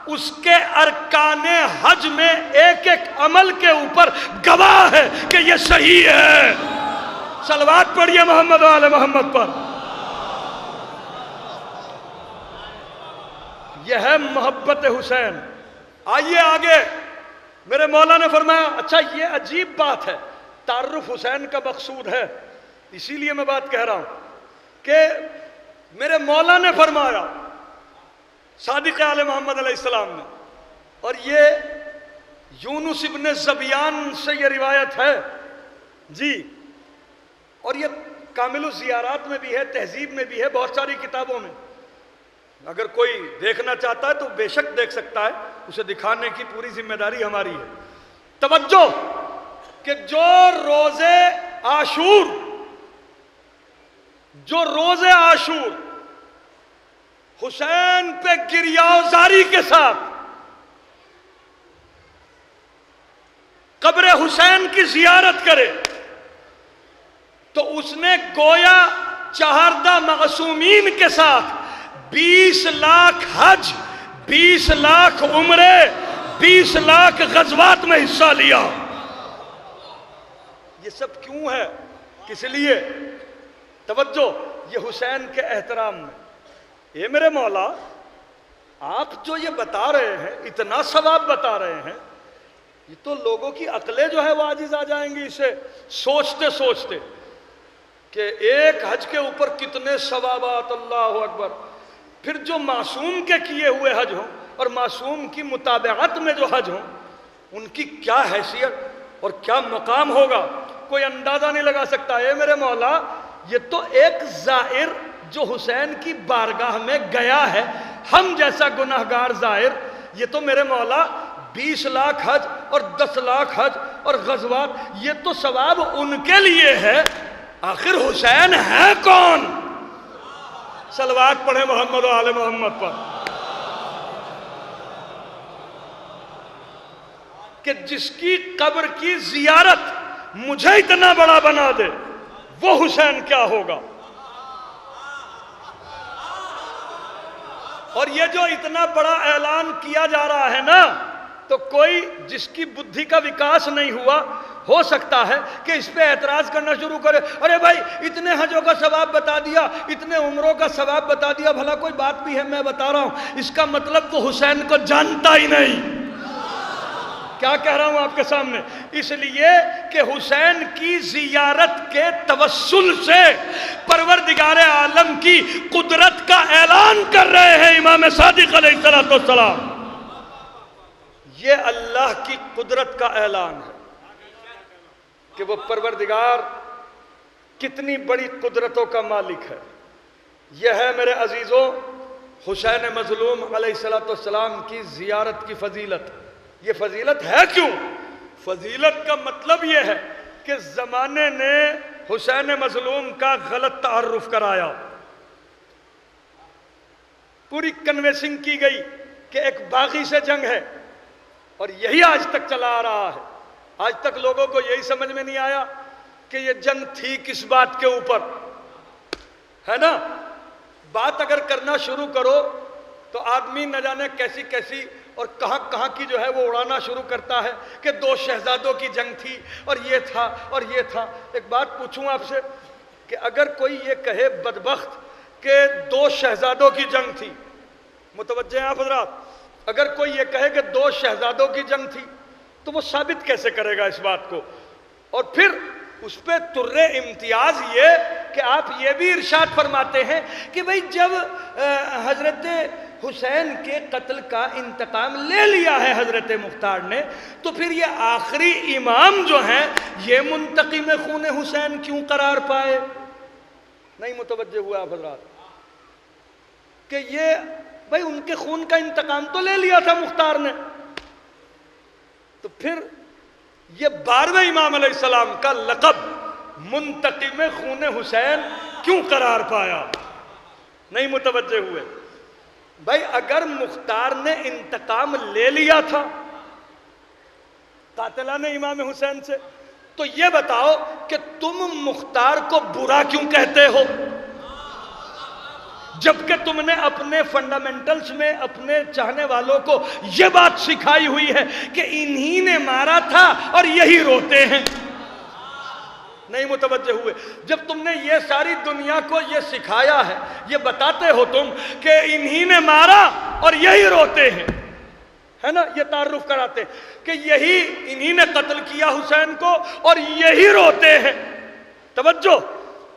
اس کے ارکان حج میں ایک ایک عمل کے اوپر گواہ ہے کہ یہ صحیح ہے۔ صلوات پڑھیے محمد و آل محمد پر۔ یہ ہے محبت حسین۔ آئیے آگے، میرے مولا نے فرمایا اچھا یہ عجیب بات ہے، تعارف حسین کا مقصود ہے، اسی لیے میں بات کہہ رہا ہوں کہ میرے مولا نے فرمایا صادق آل محمد علیہ السلام نے، اور یہ یونس ابن زبیان سے یہ روایت ہے جی، اور یہ کامل الزیارات میں بھی ہے، تہذیب میں بھی ہے، بہت ساری کتابوں میں، اگر کوئی دیکھنا چاہتا ہے تو بے شک دیکھ سکتا ہے، اسے دکھانے کی پوری ذمہ داری ہماری ہے۔ توجہ کہ جو روز عاشور حسین پہ گریہ‌وزاری کے ساتھ قبر حسین کی زیارت کرے تو اس نے گویا 14 معصومین کے ساتھ 20 لاکھ حج، 20 لاکھ عمرے، 20 لاکھ غزوات میں حصہ لیا۔ یہ سب کیوں ہے؟ کس لیے؟ توجہ، یہ حسین کے احترام میں۔ اے میرے مولا، آپ جو یہ بتا رہے ہیں، اتنا ثواب بتا رہے ہیں، یہ تو لوگوں کی عقلیں جو ہے وہ عاجز آ جائیں گی اسے سوچتے سوچتے کہ ایک حج کے اوپر کتنے ثوابات، اللہ اکبر۔ پھر جو معصوم کے کیے ہوئے حج ہوں اور معصوم کی متابعت میں جو حج ہوں، ان کی کیا حیثیت اور کیا مقام ہوگا، کوئی اندازہ نہیں لگا سکتا۔ اے میرے مولا، یہ تو ایک زائر جو حسین کی بارگاہ میں گیا ہے، ہم جیسا گناہگار زائر، یہ تو میرے مولا 20 لاکھ حج اور 10 لاکھ حج اور غزوات، یہ تو ثواب ان کے لیے ہے۔ آخر حسین ہے کون؟ صلوات پڑھیں محمد و آل محمد پر، کہ جس کی قبر کی زیارت مجھے اتنا بڑا بنا دے، وہ حسین کیا ہوگا؟ اور یہ جو اتنا بڑا اعلان کیا جا رہا ہے نا، تو کوئی جس کی بدھی کا وکاس نہیں ہوا، ہو سکتا ہے کہ اس پہ اعتراض کرنا شروع کرے، ارے بھائی اتنے حجوں کا ثواب بتا دیا، اتنے عمروں کا ثواب بتا دیا، بھلا کوئی بات بھی ہے میں بتا رہا ہوں، اس کا مطلب وہ حسین کو جانتا ہی نہیں۔ کیا کہہ رہا ہوں آپ کے سامنے؟ اس لیے کہ حسین کی زیارت کے توسل سے پروردگار عالم کی قدرت کا اعلان کر رہے ہیں امام صادق علیہ السلام۔ یہ اللہ کی قدرت کا اعلان ہے کہ وہ پروردگار کتنی بڑی قدرتوں کا مالک ہے۔ یہ ہے میرے عزیزوں حسین مظلوم علیہ السلام کی زیارت کی فضیلت۔ یہ فضیلت ہے کیوں؟ فضیلت کا مطلب یہ ہے کہ زمانے نے حسین مظلوم کا غلط تعارف کرایا، پوری کنوینسنگ کی گئی کہ ایک باغی سے جنگ ہے، اور یہی آج تک چلا آ رہا ہے۔ آج تک لوگوں کو یہی سمجھ میں نہیں آیا کہ یہ جنگ تھی کس بات کے اوپر، ہے نا؟ بات اگر کرنا شروع کرو تو آدمی نہ جانے کیسی کیسی اور کہاں کہاں کی جو ہے وہ اڑانا شروع کرتا ہے کہ 2 شہزادوں کی جنگ تھی اور یہ تھا اور یہ تھا۔ ایک بات پوچھوں آپ سے کہ اگر کوئی یہ کہے بدبخت کہ 2 شہزادوں کی جنگ تھی، متوجہ ہیں آپ حضرات، اگر کوئی یہ کہے کہ 2 شہزادوں کی جنگ تھی تو وہ ثابت کیسے کرے گا اس بات کو؟ اور پھر اس پہ تر امتیاز یہ کہ آپ یہ بھی ارشاد فرماتے ہیں کہ بھئی جب حضرت حسین کے قتل کا انتقام لے لیا ہے حضرت مختار نے، تو پھر یہ آخری امام جو ہیں یہ منتقم خون حسین کیوں قرار پائے؟ نہیں متوجہ ہوا آپ حضرات کہ یہ بھئی ان کے خون کا انتقام تو لے لیا تھا مختار نے، تو پھر یہ 12ویں امام علیہ السلام کا لقب منتقم خون حسین کیوں قرار پایا؟ نہیں متوجہ ہوئے؟ بھائی اگر مختار نے انتقام لے لیا تھا قاتلان امام حسین سے، تو یہ بتاؤ کہ تم مختار کو برا کیوں کہتے ہو، جبکہ تم نے اپنے فنڈامنٹلز میں اپنے چاہنے والوں کو یہ بات سکھائی ہوئی ہے کہ انہی نے مارا تھا اور یہی روتے ہیں؟ نہیں متوجہ ہوئے؟ جب تم نے یہ ساری دنیا کو یہ سکھایا ہے، یہ بتاتے ہو تم کہ انہی نے مارا اور یہی روتے ہیں، ہے نا، یہ تعارف کراتے ہیں کہ یہی انہی نے قتل کیا حسین کو اور یہی روتے ہیں، توجہ۔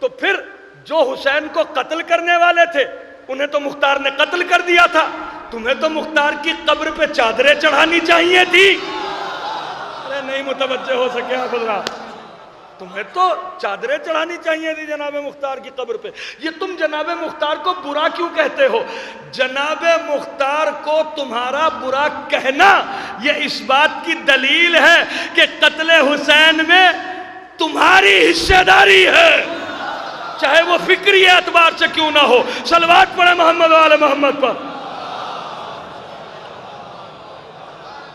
تو پھر جو حسین کو قتل کرنے والے تھے انہیں تو مختار نے قتل کر دیا تھا، تمہیں تو مختار کی قبر پہ چادریں چڑھانی چاہیے تھی۔ ارے نہیں متوجہ ہو سکے آپ حضرات، تمہیں تو چادریں چڑھانی چاہیے تھی جناب مختار کی قبر پہ۔ یہ تم جناب مختار کو برا کیوں کہتے ہو؟ جناب مختار کو تمہارا برا کہنا یہ اس بات کی دلیل ہے کہ قتل حسین میں تمہاری حصہ داری ہے، چاہے وہ فکری اعتبار سے کیوں نہ ہو۔ صلوات پڑھے محمد وآل محمد پر۔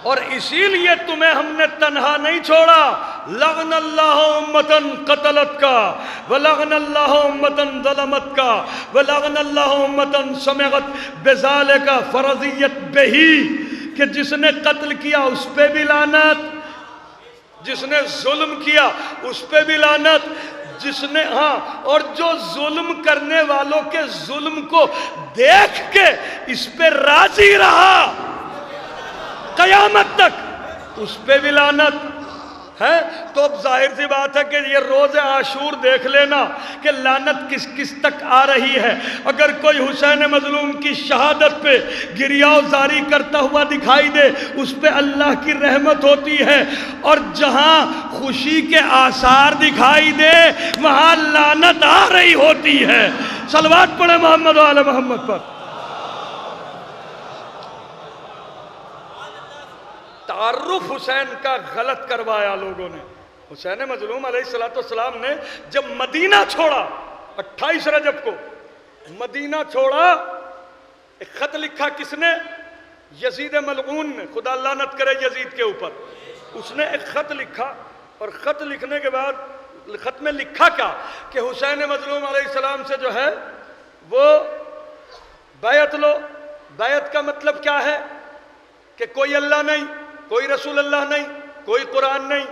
اور اسی لیے تمہیں ہم نے تنہا نہیں چھوڑا۔ لعن اللہ امتن قتلت کا، ولعن اللہ امتن ظلمت کا، ولعن اللہ امتن سمعت بذالک فرضیت بہی، کہ جس نے قتل کیا اس پہ بھی لعنت، جس نے ظلم کیا اس پہ بھی لعنت، جس نے اور جو ظلم کرنے والوں کے ظلم کو دیکھ کے اس پہ راضی رہا قیامت تک، اس پہ بھی لعنت ہے۔ تو اب ظاہر سی بات ہے کہ یہ روز عاشور دیکھ لینا کہ لعنت کس کس تک آ رہی ہے۔ اگر کوئی حسین مظلوم کی شہادت پہ گریہ زاری کرتا ہوا دکھائی دے، اس پہ اللہ کی رحمت ہوتی ہے، اور جہاں خوشی کے آثار دکھائی دے وہاں لعنت آ رہی ہوتی ہے۔ صلوات پڑھے محمد وآل محمد پر۔ تعارف حسین کا غلط کروایا لوگوں نے۔ حسین مظلوم علیہ السلام نے جب مدینہ چھوڑا، 28 رجب کو مدینہ چھوڑا، ایک خط لکھا کس نے؟ یزید ملعون نے، خدا لعنت کرے یزید کے اوپر۔ اس نے ایک خط لکھا، اور خط لکھنے کے بعد خط میں لکھا کیا کہ حسین مظلوم علیہ السلام سے جو ہے وہ بیعت لو۔ بیعت کا مطلب کیا ہے؟ کہ کوئی اللہ نہیں، کوئی رسول اللہ نہیں، کوئی قرآن نہیں،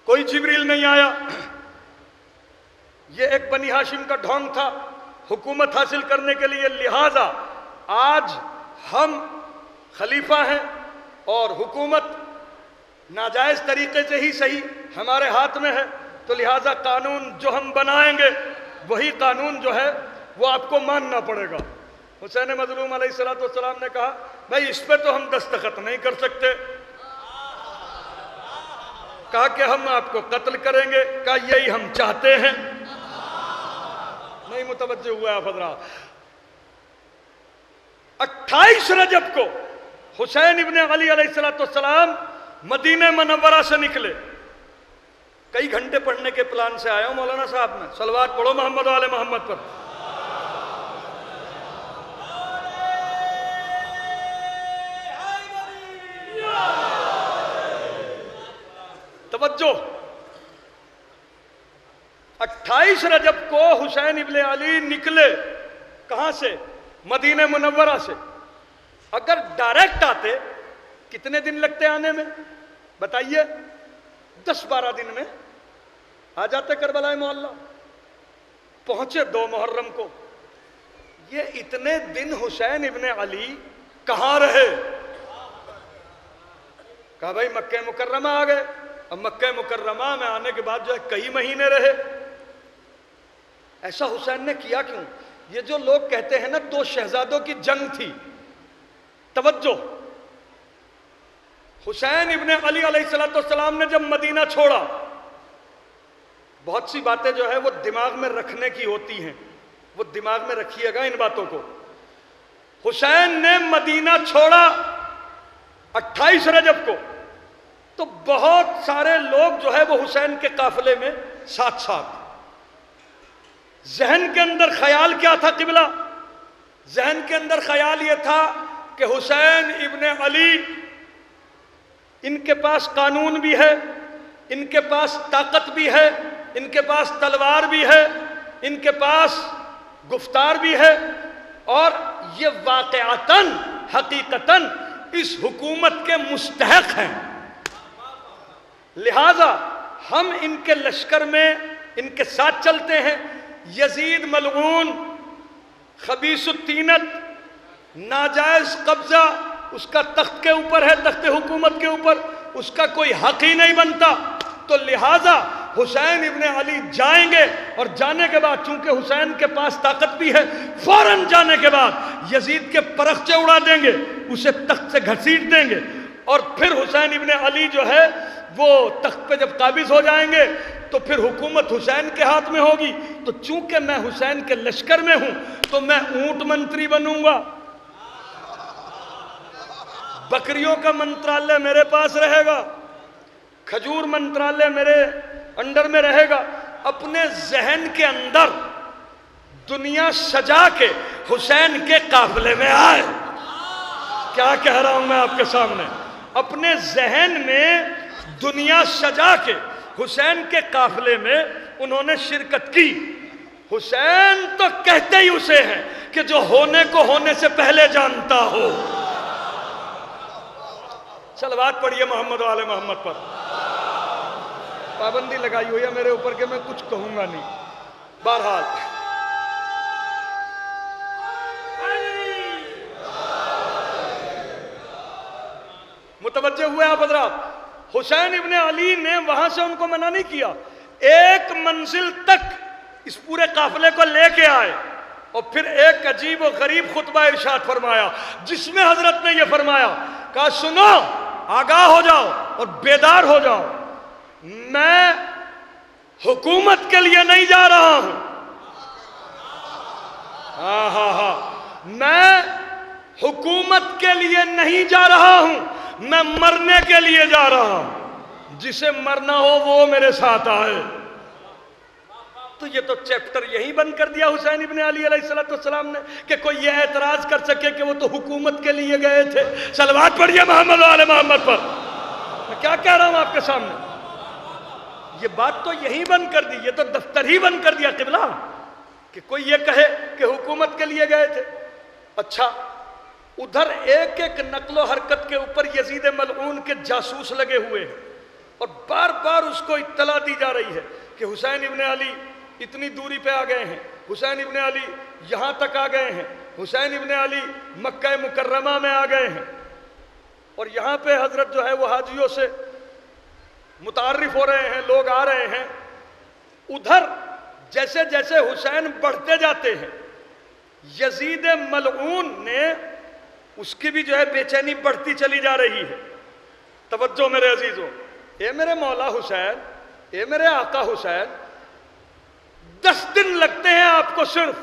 کوئی جبریل نہیں آیا۔ یہ ایک بنی ہاشم کا ڈھونگ تھا حکومت حاصل کرنے کے لیے، لہٰذا آج ہم خلیفہ ہیں اور حکومت ناجائز طریقے سے ہی صحیح ہمارے ہاتھ میں ہے، تو لہٰذا قانون جو ہم بنائیں گے وہی قانون جو ہے وہ آپ کو ماننا پڑے گا۔ حسین مظلوم علیہ السلام نے کہا بھائی اس پہ تو ہم دستخط نہیں کر سکتے، کہا کہ ہم آپ کو قتل کریں گے، کہا یہی ہم چاہتے ہیں۔ نہیں متوجہ ہوا آپ حضرات؟ 28 رجب کو حسین ابن علی علیہ السلام مدینہ منورہ سے نکلے۔ کئی گھنٹے پڑھنے کے پلان سے آیا ہوں مولانا صاحب میں، صلوات پڑھو محمد وآل محمد پر۔ توجہ، 28 رجب کو حسین ابن علی نکلے، کہاں سے؟ مدینہ منورہ سے۔ اگر ڈائریکٹ آتے کتنے دن لگتے آنے میں بتائیے؟ 10-12 دن میں آ جاتے کربلا معلیٰ۔ پہنچے 2 محرم کو۔ یہ اتنے دن حسین ابن علی کہاں رہے؟ کہا بھائی مکہ مکرمہ آ گئے۔ اب مکہ مکرمہ میں آنے کے بعد جو ہے کئی مہینے رہے۔ ایسا حسین نے کیا کیوں؟ یہ جو لوگ کہتے ہیں نا 2 شہزادوں کی جنگ تھی، توجہ، حسین ابن علی علیہ السلام نے جب مدینہ چھوڑا، بہت سی باتیں جو ہے وہ دماغ میں رکھنے کی ہوتی ہیں، وہ دماغ میں رکھیے گا ان باتوں کو۔ حسین نے مدینہ چھوڑا 28 رجب کو، تو بہت سارے لوگ جو ہے وہ حسین کے قافلے میں ساتھ ساتھ۔ ذہن کے اندر خیال کیا تھا قبلہ؟ ذہن کے اندر خیال یہ تھا کہ حسین ابن علی ان کے پاس قانون بھی ہے، ان کے پاس طاقت بھی ہے، ان کے پاس تلوار بھی ہے، ان کے پاس گفتار بھی ہے، اور یہ واقعتاً حقیقتاً اس حکومت کے مستحق ہیں۔ لہذا ہم ان کے لشکر میں ان کے ساتھ چلتے ہیں۔ یزید ملعون، خبیث الطینت، ناجائز قبضہ اس کا تخت کے اوپر ہے، تخت حکومت کے اوپر، اس کا کوئی حق ہی نہیں بنتا، تو لہذا حسین ابن علی جائیں گے، اور جانے کے بعد چونکہ حسین کے پاس طاقت بھی ہے، فوراً جانے کے بعد یزید کے پرخچے اڑا دیں گے، اسے تخت سے گھسیٹ دیں گے، اور پھر حسین ابن علی جو ہے وہ تخت پہ جب قابض ہو جائیں گے تو پھر حکومت حسین کے ہاتھ میں ہوگی۔ تو چونکہ میں حسین کے لشکر میں ہوں تو میں اونٹ منتری بنوں گا، بکریوں کا منترالیہ میرے پاس رہے گا، کھجور منترالیہ میرے انڈر میں رہے گا۔ اپنے ذہن کے اندر دنیا سجا کے حسین کے قافلے میں آئے۔ کیا کہہ رہا ہوں میں آپ کے سامنے؟ اپنے ذہن میں دنیا سجا کے حسین کے قافلے میں انہوں نے شرکت کی۔ حسین تو کہتے ہی اسے ہیں کہ جو ہونے کو ہونے سے پہلے جانتا ہو۔ صلوات پڑھیے محمد و آل محمد پر۔ پابندی لگائی ہوئی ہے میرے اوپر کہ میں کچھ کہوں گا نہیں، بہرحال متوجہ ہوئے آپ حضرات۔ حسین ابن علی نے وہاں سے ان کو منع نہیں کیا، ایک منزل تک اس پورے قافلے کو لے کے آئے، اور پھر ایک عجیب و غریب خطبہ ارشاد فرمایا جس میں حضرت نے یہ فرمایا، کہا سنو، آگاہ ہو جاؤ اور بیدار ہو جاؤ، میں حکومت کے لیے نہیں جا رہا ہوں، میں حکومت کے لیے نہیں جا رہا ہوں، میں مرنے کے لیے جا رہا ہوں، جسے مرنا ہو وہ میرے ساتھ آئے۔ تو یہ تو چیپٹر یہی بند کر دیا حسین ابن علی علیہ السلام نے کہ کوئی یہ اعتراض کر سکے کہ وہ تو حکومت کے لیے گئے تھے۔ صلوات پڑھیے محمد و آل محمد پر۔ میں کیا کہہ رہا ہوں آپ کے سامنے؟ یہ بات تو یہی بند کر دی، یہ تو دفتر ہی بند کر دیا قبلہ، کہ کوئی یہ کہے کہ حکومت کے لیے گئے تھے۔ اچھا، ادھر ایک ایک نقل و حرکت کے اوپر یزید ملعون کے جاسوس لگے ہوئے ہیں، اور بار بار اس کو اطلاع دی جا رہی ہے کہ حسین ابن علی اتنی دوری پہ آ گئے ہیں، حسین ابن علی یہاں تک آ گئے ہیں، حسین ابن علی مکہ مکرمہ میں آ گئے ہیں، اور یہاں پہ حضرت جو ہے وہ حاجیوں سے متعارف ہو رہے ہیں، لوگ آ رہے ہیں۔ ادھر جیسے جیسے حسین بڑھتے جاتے ہیں، یزید ملعون نے اس کی بھی جو ہے بے چینی بڑھتی چلی جا رہی ہے۔ توجہ میرے عزیزوں، اے میرے مولا حسین، اے میرے آقا حسین، 10 دن لگتے ہیں آپ کو صرف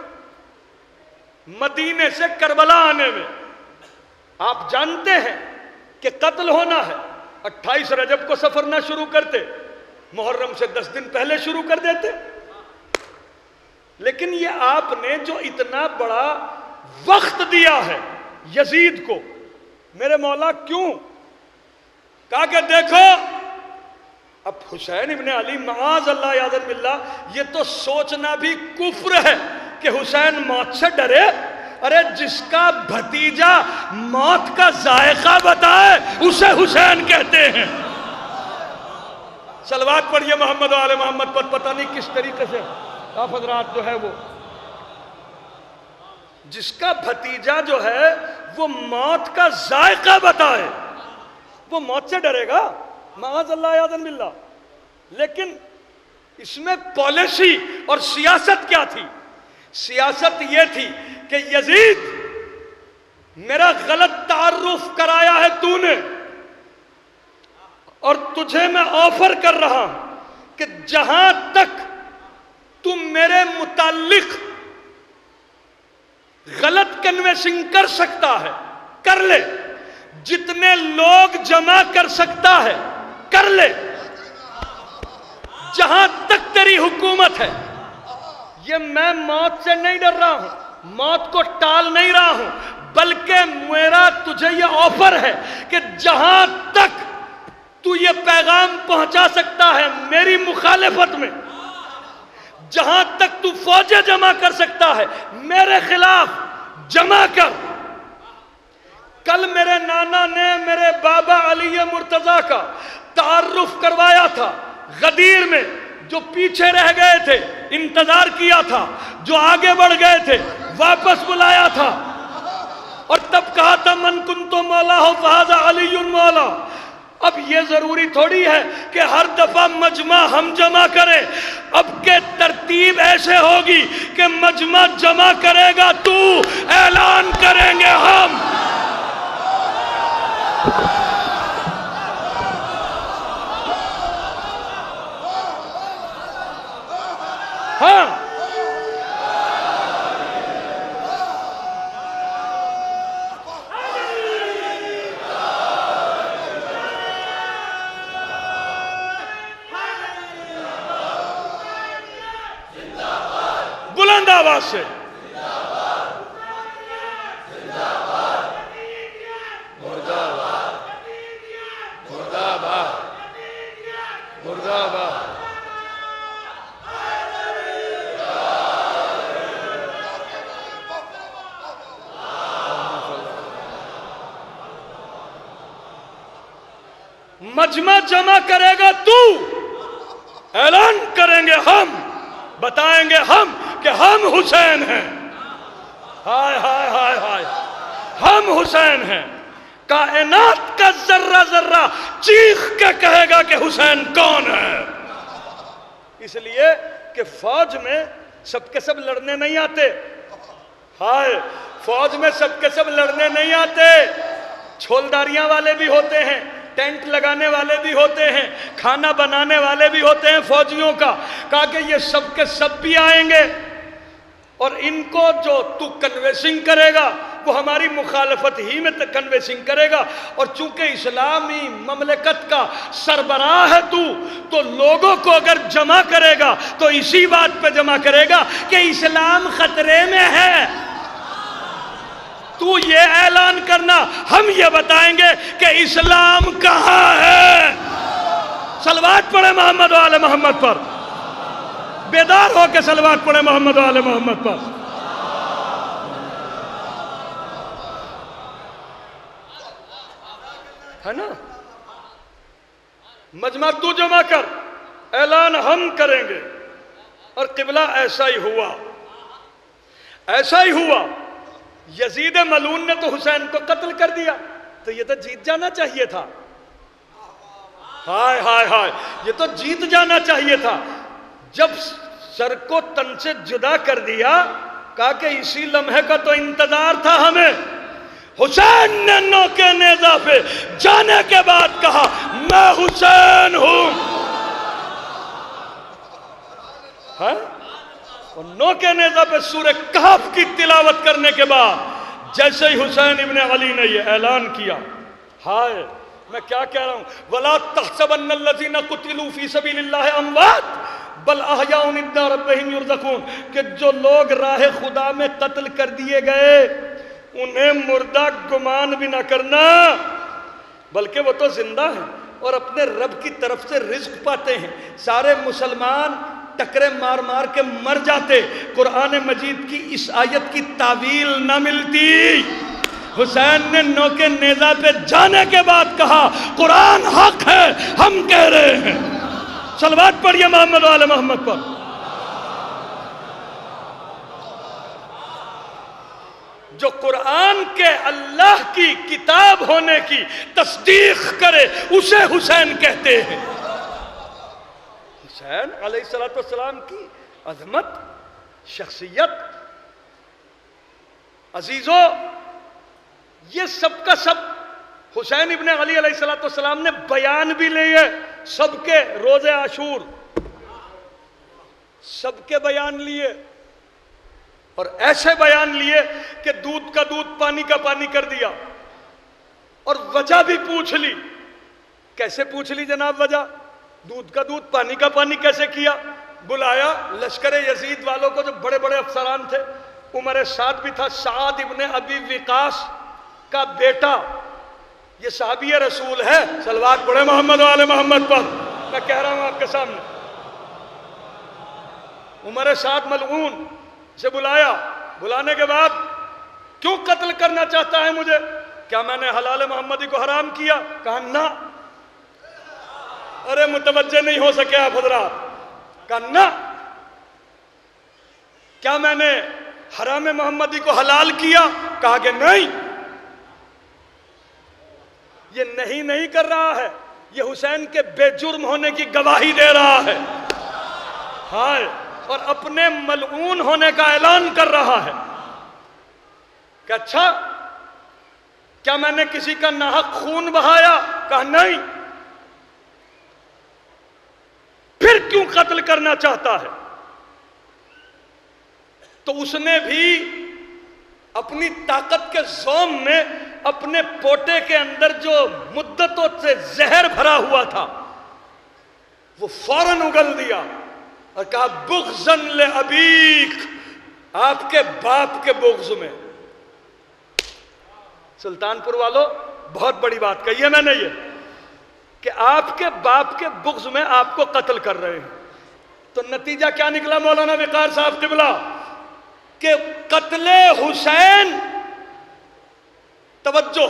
مدینے سے کربلا آنے میں۔ آپ جانتے ہیں کہ قتل ہونا ہے، 28 رجب کو سفر نہ شروع کرتے، محرم سے 10 دن پہلے شروع کر دیتے، لیکن یہ آپ نے جو اتنا بڑا وقت دیا ہے یزید کو، میرے مولا کیوں؟ کہا کہ دیکھو اب حسین ابن علی معاذ اللہ یعذر باللہ، یہ تو سوچنا بھی کفر ہے کہ حسین موت سے ڈرے۔ ارے جس کا بھتیجا موت کا ذائقہ بتائے اسے حسین کہتے ہیں۔ صلوات پڑھیے محمد و آل محمد پر۔ پتہ نہیں کس طریقے سے آپ حضرات جو ہے وہ، جس کا بھتیجا جو ہے وہ موت کا ذائقہ بتائے وہ موت سے ڈرے گا؟ معاذ اللہ یعذر باللہ۔ لیکن اس میں پالیسی اور سیاست کیا تھی؟ سیاست یہ تھی کہ یزید، میرا غلط تعارف کرایا ہے تو نے، اور تجھے میں آفر کر رہا ہوں کہ جہاں تک تم میرے متعلق غلط کنوینسنگ کر سکتا ہے کر لے، جتنے لوگ جمع کر سکتا ہے کر لے، جہاں تک تیری حکومت ہے۔ یہ میں موت سے نہیں ڈر رہا ہوں، موت کو ٹال نہیں رہا ہوں، بلکہ میرا تجھے یہ آفر ہے کہ جہاں تک تو یہ پیغام پہنچا سکتا سکتا ہے میری مخالفت میں، جہاں تک تو فوجیں جمع کر سکتا ہے میرے خلاف جمع کر۔ کل میرے نانا نے میرے بابا علی مرتضیٰ کا تعارف کروایا تھا غدیر میں، جو پیچھے رہ گئے تھے انتظار کیا تھا، جو آگے بڑھ گئے تھے واپس بلایا تھا، اور تب کہا تھا من کنت مولا ہو فہذا علی مولا۔ اب یہ ضروری تھوڑی ہے کہ ہر دفعہ مجمع ہم جمع کریں، اب کے ترتیب ایسے ہوگی کہ مجمع جمع کرے گا تو، اعلان کریں گے ہم۔ ہاں بلند آواز سے مجمع جمع کرے گا تو، اعلان کریں گے ہم، بتائیں گے ہم کہ ہم حسین ہیں۔ ہائے ہائے ہائے ہائے، ہم حسین ہیں۔ کائنات کا ذرہ ذرہ چیخ کے کہے گا کہ حسین کون ہے۔ اس لیے کہ فوج میں سب کے سب لڑنے نہیں آتے، ہائے فوج میں سب کے سب لڑنے نہیں آتے، چھولداریاں والے بھی ہوتے ہیں، ٹینٹ لگانے والے بھی ہوتے ہیں، کھانا بنانے والے بھی ہوتے ہیں فوجیوں کا۔ کہا کہ یہ سب کے سب بھی آئیں گے، اور ان کو جو تو کنوینسنگ کرے گا وہ ہماری مخالفت ہی میں کنوینسنگ کرے گا، اور چونکہ اسلامی مملکت کا سربراہ ہے تو لوگوں کو اگر جمع کرے گا تو اسی بات پہ جمع کرے گا کہ اسلام خطرے میں ہے۔ تو یہ اعلان کرنا، ہم یہ بتائیں گے کہ اسلام کہاں ہے۔ صلوات پڑھے محمد و آل محمد پر، بیدار ہو کے صلوات پڑھے محمد و آل محمد پر۔ ہے نا؟ مجمع تو جمع کر، اعلان ہم کریں گے۔ اور قبلہ ایسا ہی ہوا، ایسا ہی ہوا۔ یزید ملعون نے تو حسین کو قتل کر دیا، تو یہ تو جیت جانا چاہیے تھا۔ ہائے ہائے ہائے، یہ تو جیت جانا چاہیے تھا۔ جب سر کو تن سے جدا کر دیا، کہا کہ اسی لمحے کا تو انتظار تھا ہمیں۔ حسین نے نوکے نیزہ پہ جانے کے بعد کہا میں حسین ہوں۔ اور نوکے نیزہ پہ سورہ کہف کی تلاوت کرنے کے بعد جیسے ہی حسین ابن علی نے یہ اعلان کیا، ہائے میں کیا کہہ رہا ہوں، وَلَا تَحْسَبَنَّ الَّذِينَ قُتِلُوا فِي سَبِيلِ اللَّهِ أَمْوَاتٌ بَلْ أَحْيَاءٌ عِندَ رَبِّهِمْ يُرْزَقُونَ، کہ جو لوگ راہ خدا میں قتل کر دیے گئے انہیں مردہ گمان بھی نہ کرنا، بلکہ وہ تو زندہ ہیں اور اپنے رب کی طرف سے رزق پاتے ہیں۔ سارے مسلمان ٹکرے مار مار کے مر جاتے، قرآن مجید کی اس آیت کی تعویل نہ ملتی۔ حسین نے نوکے نیزہ پہ جانے کے بعد کہا قرآن حق ہے، ہم کہہ رہے ہیں۔ صلوات پڑھیے محمد و آل محمد پر۔ جو قرآن کے اللہ کی کتاب ہونے کی تصدیق کرے اسے حسین کہتے ہیں۔ حسین علیہ السلام کی عظمت، شخصیت، عزیزوں، یہ سب کا سب حسین ابن علی علیہ السلام نے بیان بھی لیے، سب کے روز عاشور سب کے بیان لیے، اور ایسے بیان لیے کہ دودھ کا دودھ پانی کا پانی کر دیا، اور وجہ بھی پوچھ لی۔ کیسے پوچھ لی جناب وجہ؟ دودھ کا دودھ پانی کا پانی کیسے کیا؟ بلایا لشکر یزید والوں کو، جو بڑے بڑے افسران تھے، عمر سعد بھی تھا، سعد ابن ابی وقاص کا بیٹا، یہ صحابی رسول ہے، صلوات پڑھے محمد و آل محمد پر۔ میں کہہ رہا ہوں آپ کے سامنے. عمر سعد ملعون سے بلایا. بلانے کے بعد کیوں قتل کرنا چاہتا ہے مجھے؟ کیا میں نے حلال محمدی کو حرام کیا؟ کہا نہ. ارے متوجہ نہیں ہو سکے آپ حضرات. کہا نہ. کیا میں نے حرام محمدی کو حلال کیا؟ کہا کہ نہیں. یہ نہیں کر رہا ہے، یہ حسین کے بے جرم ہونے کی گواہی دے رہا ہے. ہائے، اور اپنے ملعون ہونے کا اعلان کر رہا ہے کہ اچھا کیا میں نے کسی کا ناحق خون بہایا؟ کہا نہیں. پھر کیوں قتل کرنا چاہتا ہے؟ تو اس نے بھی اپنی طاقت کے زوم میں اپنے پوٹے کے اندر جو مدتوں سے زہر بھرا ہوا تھا وہ فوراً اگل دیا اور کہا بغضاً لأبیک، آپ کے باپ کے بغض میں. سلطان پور والوں بہت بڑی بات کہی ہے میں نے، یہ کہ آپ کے باپ کے بغض میں آپ کو قتل کر رہے ہیں. تو نتیجہ کیا نکلا مولانا وقار صاحب قبلہ؟ کہ قتل حسین، توجہ،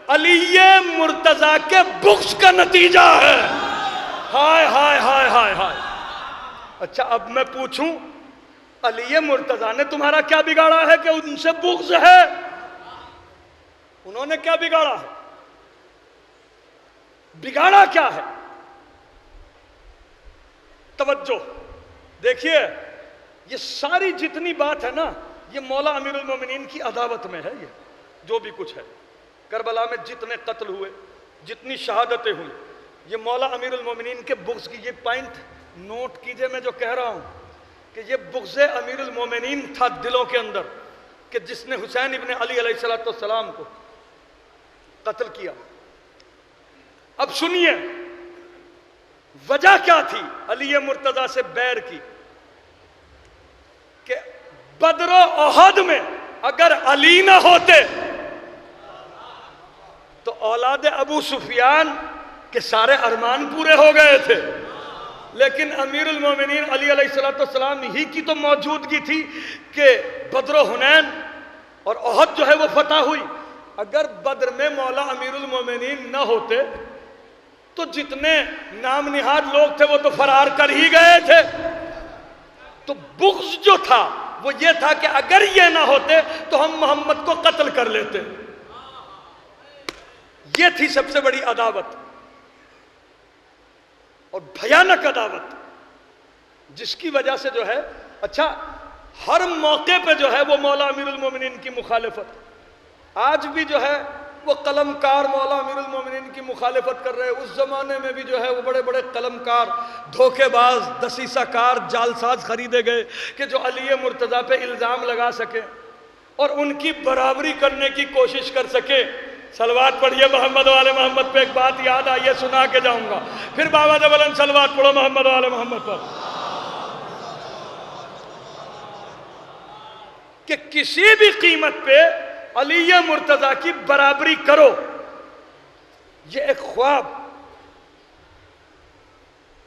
علی مرتضیٰ کے بغض کا نتیجہ ہے. ہائے ہائے ہائے ہائے ہائے. اچھا اب میں پوچھوں، علی مرتضیٰ نے تمہارا کیا بگاڑا ہے کہ ان سے بغض ہے؟ انہوں نے کیا بگاڑا ہے؟ بگاڑا کیا ہے؟ توجہ دیکھیے، یہ ساری جتنی بات ہے نا، یہ مولا امیر المومنین کی عداوت میں ہے. یہ جو بھی کچھ ہے، کربلا میں جتنے قتل ہوئے، جتنی شہادتیں ہوئی، یہ مولا امیر المومنین کے بغض کی. یہ پوائنٹ نوٹ کیجئے، میں جو کہہ رہا ہوں کہ یہ بغض امیر المومنین تھا دلوں کے اندر، کہ جس نے حسین ابن علی علیہ السلام کو قتل کیا. اب سنیے وجہ کیا تھی علی مرتضیٰ سے بیر کی. کہ بدر و احد میں اگر علی نہ ہوتے تو اولاد ابو سفیان کے سارے ارمان پورے ہو گئے تھے. لیکن امیر المومنین علی علیہ السلام ہی کی تو موجودگی تھی کہ بدر و حنین اور احد جو ہے وہ فتح ہوئی. اگر بدر میں مولا امیر المومنین نہ ہوتے تو جتنے نام نہاد لوگ تھے وہ تو فرار کر ہی گئے تھے. تو بغض جو تھا وہ یہ تھا کہ اگر یہ نہ ہوتے تو ہم محمد کو قتل کر لیتے. یہ تھی سب سے بڑی عداوت اور بھیانک عداوت، جس کی وجہ سے جو ہے اچھا ہر موقع پہ جو ہے وہ مولا امیر المومنین کی مخالفت. آج بھی جو ہے وہ قلم کار مولا امیر المومنین کی مخالفت کر رہے. اس زمانے میں بھی جو ہے وہ بڑے بڑے قلم کار، دھوکے باز، دسیسہ کار، جالساز خریدے گئے کہ جو علی مرتضیٰ پہ الزام لگا سکے اور ان کی برابری کرنے کی کوشش کر سکے. صلوات پڑھیے محمد والے محمد پہ. ایک بات یاد آئیے، سنا کے جاؤں گا. پھر بابا بلند صلوات پڑھو محمد والے محمد پر. کہ کسی بھی قیمت پہ علی مرتضیٰ کی برابری کرو، یہ ایک خواب،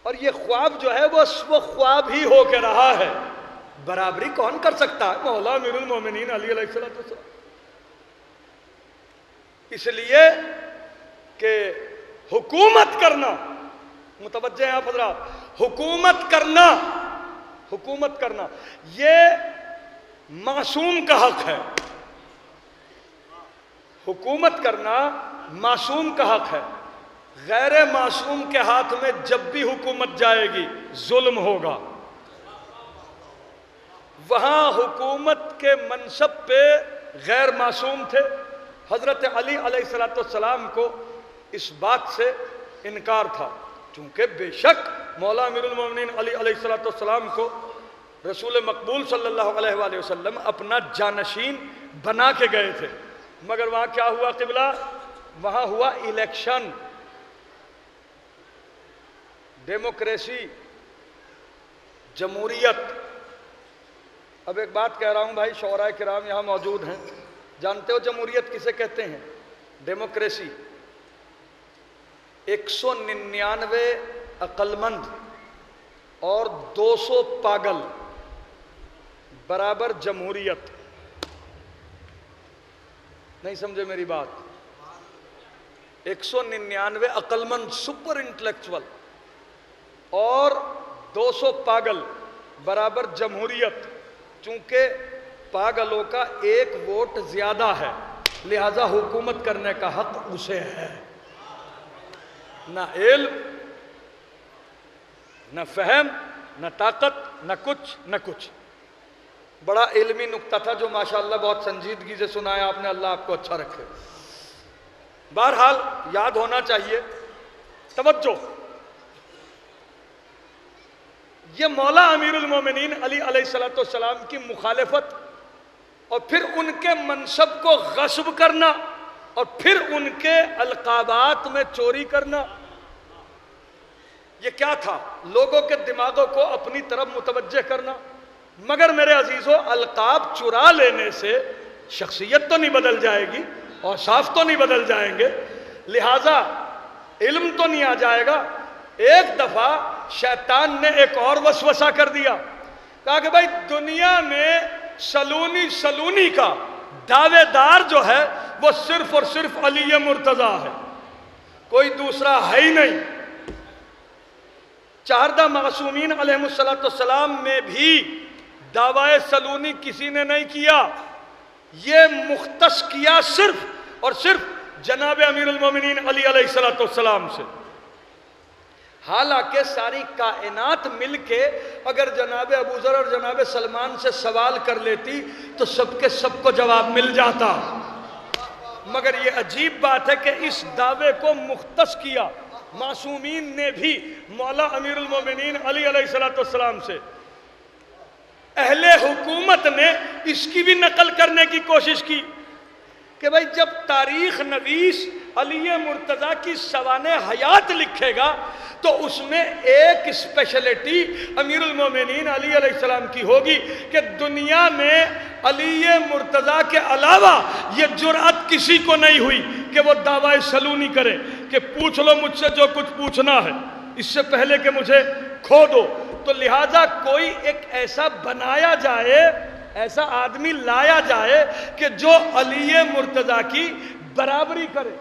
اور یہ خواب جو ہے وہ خواب ہی ہو کے رہا ہے. برابری کون کر سکتا ہے؟ مولا امیر المومنین علی علیہ السلام. اس لیے کہ حکومت کرنا، متوجہ ہیں آپ حضرات، حکومت کرنا یہ معصوم کا حق ہے. حکومت کرنا معصوم کا حق ہے. غیر معصوم کے ہاتھ میں جب بھی حکومت جائے گی ظلم ہوگا. وہاں حکومت کے منصب پہ غیر معصوم تھے. حضرت علی علیہ السلام کو اس بات سے انکار تھا، چونکہ بے شک مولا امیر المومنین علی علیہ السلام کو رسول مقبول صلی اللہ علیہ وآلہ وسلم اپنا جانشین بنا کے گئے تھے. مگر وہاں کیا ہوا قبلہ؟ وہاں ہوا الیکشن، ڈیموکریسی، جمہوریت. اب ایک بات کہہ رہا ہوں بھائی، شعراء کرام یہاں موجود ہیں. جانتے ہو جمہوریت کسے کہتے ہیں؟ ڈیموکریسی. 199 عقل مند اور 200 پاگل برابر جمہوریت. نہیں سمجھے میری بات؟ 199 عقل مند سپر انٹلیکچول اور 200 پاگل برابر جمہوریت. چونکہ پاگلوں کا 1 ووٹ زیادہ ہے لہذا حکومت کرنے کا حق اسے ہے. نہ علم، نہ فہم، نہ طاقت، نہ کچھ. بڑا علمی نکتہ تھا جو ماشاءاللہ بہت سنجیدگی سے سنایا آپ نے، اللہ آپ کو اچھا رکھے. بہرحال یاد ہونا چاہیے. توجہ، یہ مولا امیر المومنین علی علیہ السلام کی مخالفت اور پھر ان کے منصب کو غصب کرنا اور پھر ان کے القابات میں چوری کرنا، یہ کیا تھا؟ لوگوں کے دماغوں کو اپنی طرف متوجہ کرنا. مگر میرے عزیزو، القاب چرا لینے سے شخصیت تو نہیں بدل جائے گی اور صاف تو نہیں بدل جائیں گے، لہٰذا علم تو نہیں آ جائے گا. ایک دفعہ شیطان نے ایک اور وسوسہ کر دیا، کہا کہ بھائی دنیا میں سلونی کا دعوے دار جو ہے وہ صرف اور صرف علی مرتضیٰ ہے، کوئی دوسرا ہے ہی نہیں. 4 معصومین علیہ السلام میں بھی دعوی سلونی کسی نے نہیں کیا، یہ مختص کیا صرف اور صرف جناب امیر المومنین علی علیہ السلام سے. حالانکہ ساری کائنات مل کے اگر جناب ابوذر اور جناب سلمان سے سوال کر لیتی تو سب کے سب کو جواب مل جاتا. مگر یہ عجیب بات ہے کہ اس دعوے کو مختص کیا معصومین نے بھی مولا امیر المومنین علی علیہ السلام سے. اہل حکومت نے اس کی بھی نقل کرنے کی کوشش کی کہ بھائی جب تاریخ نویس علی مرتضیٰ کی سوانح حیات لکھے گا تو اس میں ایک اسپیشلٹی امیر المومنین علی علیہ السلام کی ہوگی کہ دنیا میں علی مرتضیٰ کے علاوہ یہ جرأت کسی کو نہیں ہوئی کہ وہ دعوی سلونی کرے کہ پوچھ لو مجھ سے جو کچھ پوچھنا ہے اس سے پہلے کہ مجھے کھو دو. تو لہٰذا کوئی ایک ایسا بنایا جائے، ایسا آدمی لایا جائے کہ جو علی مرتضیٰ کی برابری کرے.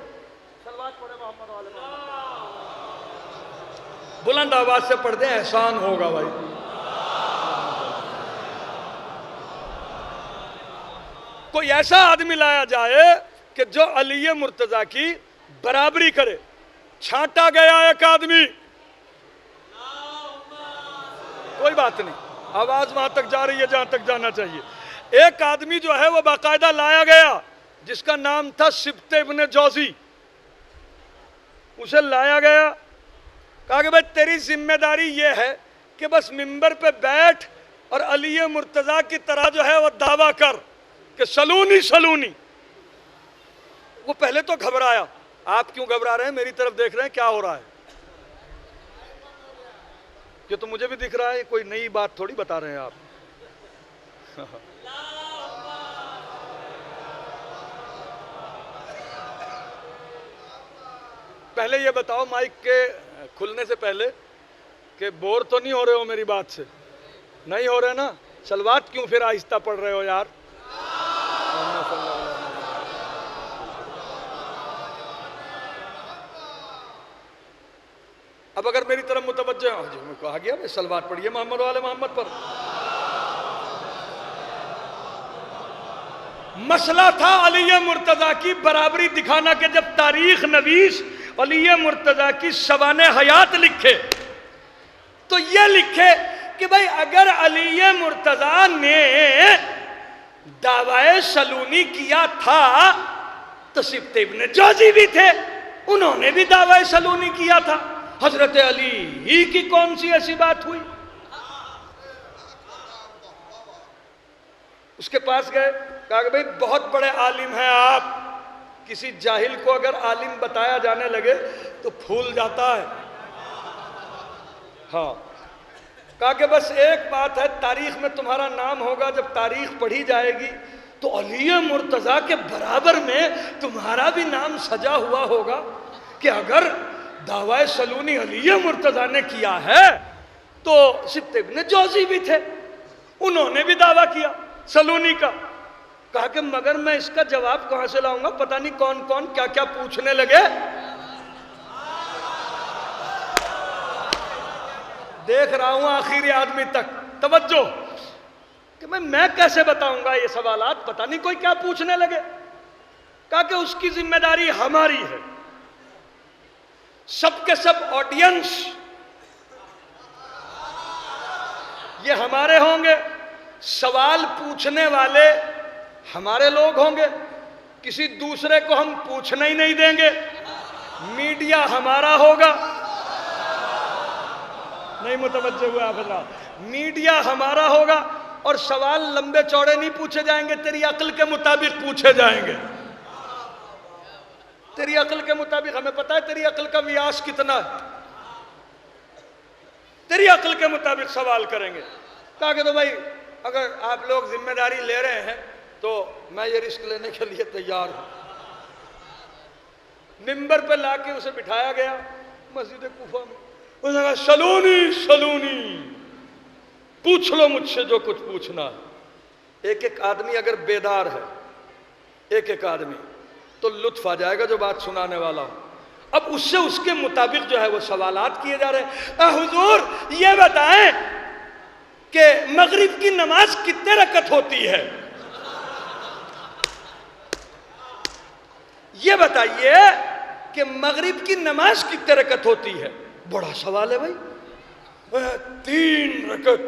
بلند آواز سے پڑھ دیں، احسان ہوگا بھائی. کوئی ایسا آدمی لایا جائے کہ جو علی مرتضیٰ کی برابری کرے. چھانٹا گیا ایک آدمی، کوئی بات نہیں، آواز وہاں تک جا رہی ہے جہاں تک جانا چاہیے. ایک آدمی جو ہے وہ باقاعدہ لایا گیا جس کا نام تھا سبط ابن جوزی. اسے لایا گیا، کہا کہ بھائی تیری ذمہ داری یہ ہے کہ بس منبر پہ بیٹھ اور علی مرتضیٰ کی طرح جو ہے وہ دعویٰ کر کہ سلونی. وہ پہلے تو گھبرایا. آپ کیوں گھبرا رہے ہیں؟ میری طرف دیکھ رہے ہیں کیا ہو رہا ہے؟ یہ تو مجھے بھی دکھ رہا ہے، کوئی نئی بات تھوڑی بتا رہے ہیں آپ. پہلے یہ بتاؤ مائک کے کھلنے سے پہلے کہ بور تو نہیں ہو رہے ہو میری بات سے؟ نہیں ہو رہے نا؟ صلوات کیوں پھر آہستہ پڑھ رہے ہو یار؟ اب اگر میری طرف متوجہ جو میں کہا گیا میں صلوات پڑھیے محمد والے محمد پر. مسئلہ تھا علی مرتضیٰ کی برابری دکھانا کہ جب تاریخ نویس علی مرتضیٰ کی سوانح حیات لکھے تو یہ لکھے کہ بھائی اگر علی مرتضیٰ نے دعوی سلونی کیا تھا تو سبط ابن جوزی بھی تھے، انہوں نے بھی دعوی سلونی کیا تھا. حضرت علی ہی کی کون سی ایسی بات ہوئی؟ اس کے پاس گئے، کہا کہ بھئی بہت بڑے عالم ہیں آپ. کسی جاہل کو اگر عالم بتایا جانے لگے تو پھول جاتا ہے. ہاں، کہا کہ بس ایک بات ہے، تاریخ میں تمہارا نام ہوگا، جب تاریخ پڑھی جائے گی تو علی مرتضیٰ کے برابر میں تمہارا بھی نام سجا ہوا ہوگا کہ اگر دعوی سلونی علی مرتضیٰ نے کیا ہے تو سبط ابن جوزی بھی تھے، انہوں نے بھی دعویٰ کیا سلونی کا. کہا کہ مگر میں اس کا جواب کہاں سے لاؤں گا، پتہ نہیں کون کون کیا کیا پوچھنے لگے. دیکھ رہا ہوں آخری آدمی تک توجہ کہ میں کیسے بتاؤں گا یہ سوالات، پتہ نہیں کوئی کیا پوچھنے لگے. کہا کہ اس کی ذمہ داری ہماری ہے، سب کے سب آڈینس یہ ہمارے ہوں گے، سوال پوچھنے والے ہمارے لوگ ہوں گے، کسی دوسرے کو ہم پوچھنا ہی نہیں دیں گے، میڈیا ہمارا ہوگا. نہیں متوجہ ہوئے آپ حضرات؟ میڈیا ہمارا ہوگا اور سوال لمبے چوڑے نہیں پوچھے جائیں گے، تیری عقل کے مطابق پوچھے جائیں گے. تیری عقل کے مطابق، ہمیں پتہ ہے تیری عقل کا ویاس کتنا ہے، تیری عقل کے مطابق سوال کریں گے. کہا کہ تو بھائی اگر آپ لوگ ذمہ داری لے رہے ہیں تو میں یہ رسک لینے کے لیے تیار ہوں. ممبر پہ لا کے اسے بٹھایا گیا مسجد کوفہ میں. اس نے کہا سلونی سلونی پوچھ لو مجھ سے جو کچھ پوچھنا ہے. ایک ایک آدمی اگر بیدار ہے، ایک ایک آدمی، تو لطف آ جائے گا جو بات سنانے والا ہو. اب اس سے اس کے مطابق جو ہے وہ سوالات کیے جا رہے ہیں. حضور یہ بتائیں کہ مغرب کی نماز کتنے رکعت ہوتی ہے؟ یہ بتائیے کہ مغرب کی نماز کتنے رکعت ہوتی ہے؟ بڑا سوال ہے بھائی. 3 رکعت.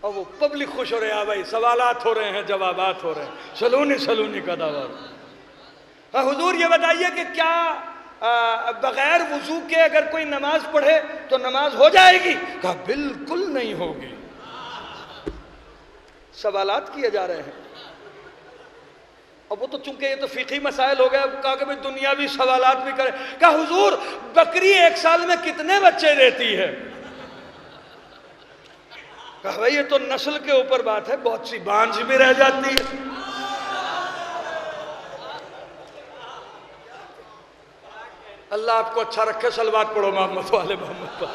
اور وہ پبلک خوش ہو رہے ہیں بھائی، سوالات ہو رہے ہیں، جوابات ہو رہے ہیں، سلونی سلونی کا دعویٰ. حضور یہ بتائیے کہ کیا بغیر وضو کے اگر کوئی نماز پڑھے تو نماز ہو جائے گی؟ کہا بالکل نہیں ہوگی. سوالات کیے جا رہے ہیں. اب وہ تو چونکہ یہ تو فقہی مسائل ہو گئے، اب کہا کہ بھئی دنیاوی سوالات بھی کریں. کہا حضور بکری 1 سال میں کتنے بچے دیتی ہے؟ کہا بھئی یہ تو نسل کے اوپر بات ہے، بہت سی بانجھ بھی رہ جاتی ہے. اللہ آپ کو اچھا رکھے، صلوات پڑھو محمد والے محمد پر.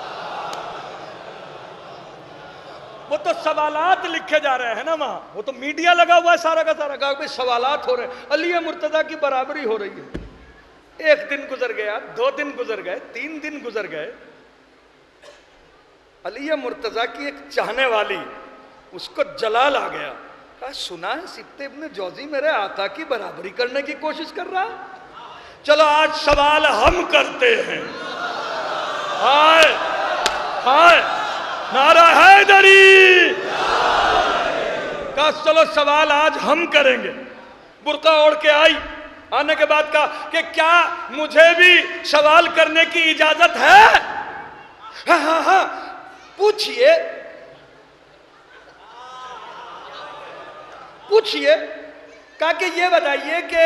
وہ تو سوالات لکھے جا رہے ہیں نا وہاں، وہ تو میڈیا لگا ہوا ہے سارا کا سارا. کہا کہ سوالات ہو رہے ہیں، علی مرتضیٰ کی برابری ہو رہی ہے. 1 دن گزر گیا، 2 دن گزر گئے، 3 دن گزر گئے. علی مرتضیٰ کی ایک چاہنے والی، اس کو جلال آ گیا. کہا سنا ہے سبط ابن جوزی میرے آقا کی برابری کرنے کی کوشش کر رہا ہے، چلو آج سوال ہم کرتے ہیں. ہائے ہائے نعرہ حیدری. کہا چلو سوال آج ہم کریں گے. برقع اوڑھ کے آئی، آنے کے بعد کہا کہ کیا مجھے بھی سوال کرنے کی اجازت ہے؟ ہاں ہاں ہاں پوچھئے پوچھئے. کہا کہ یہ بتائیے کہ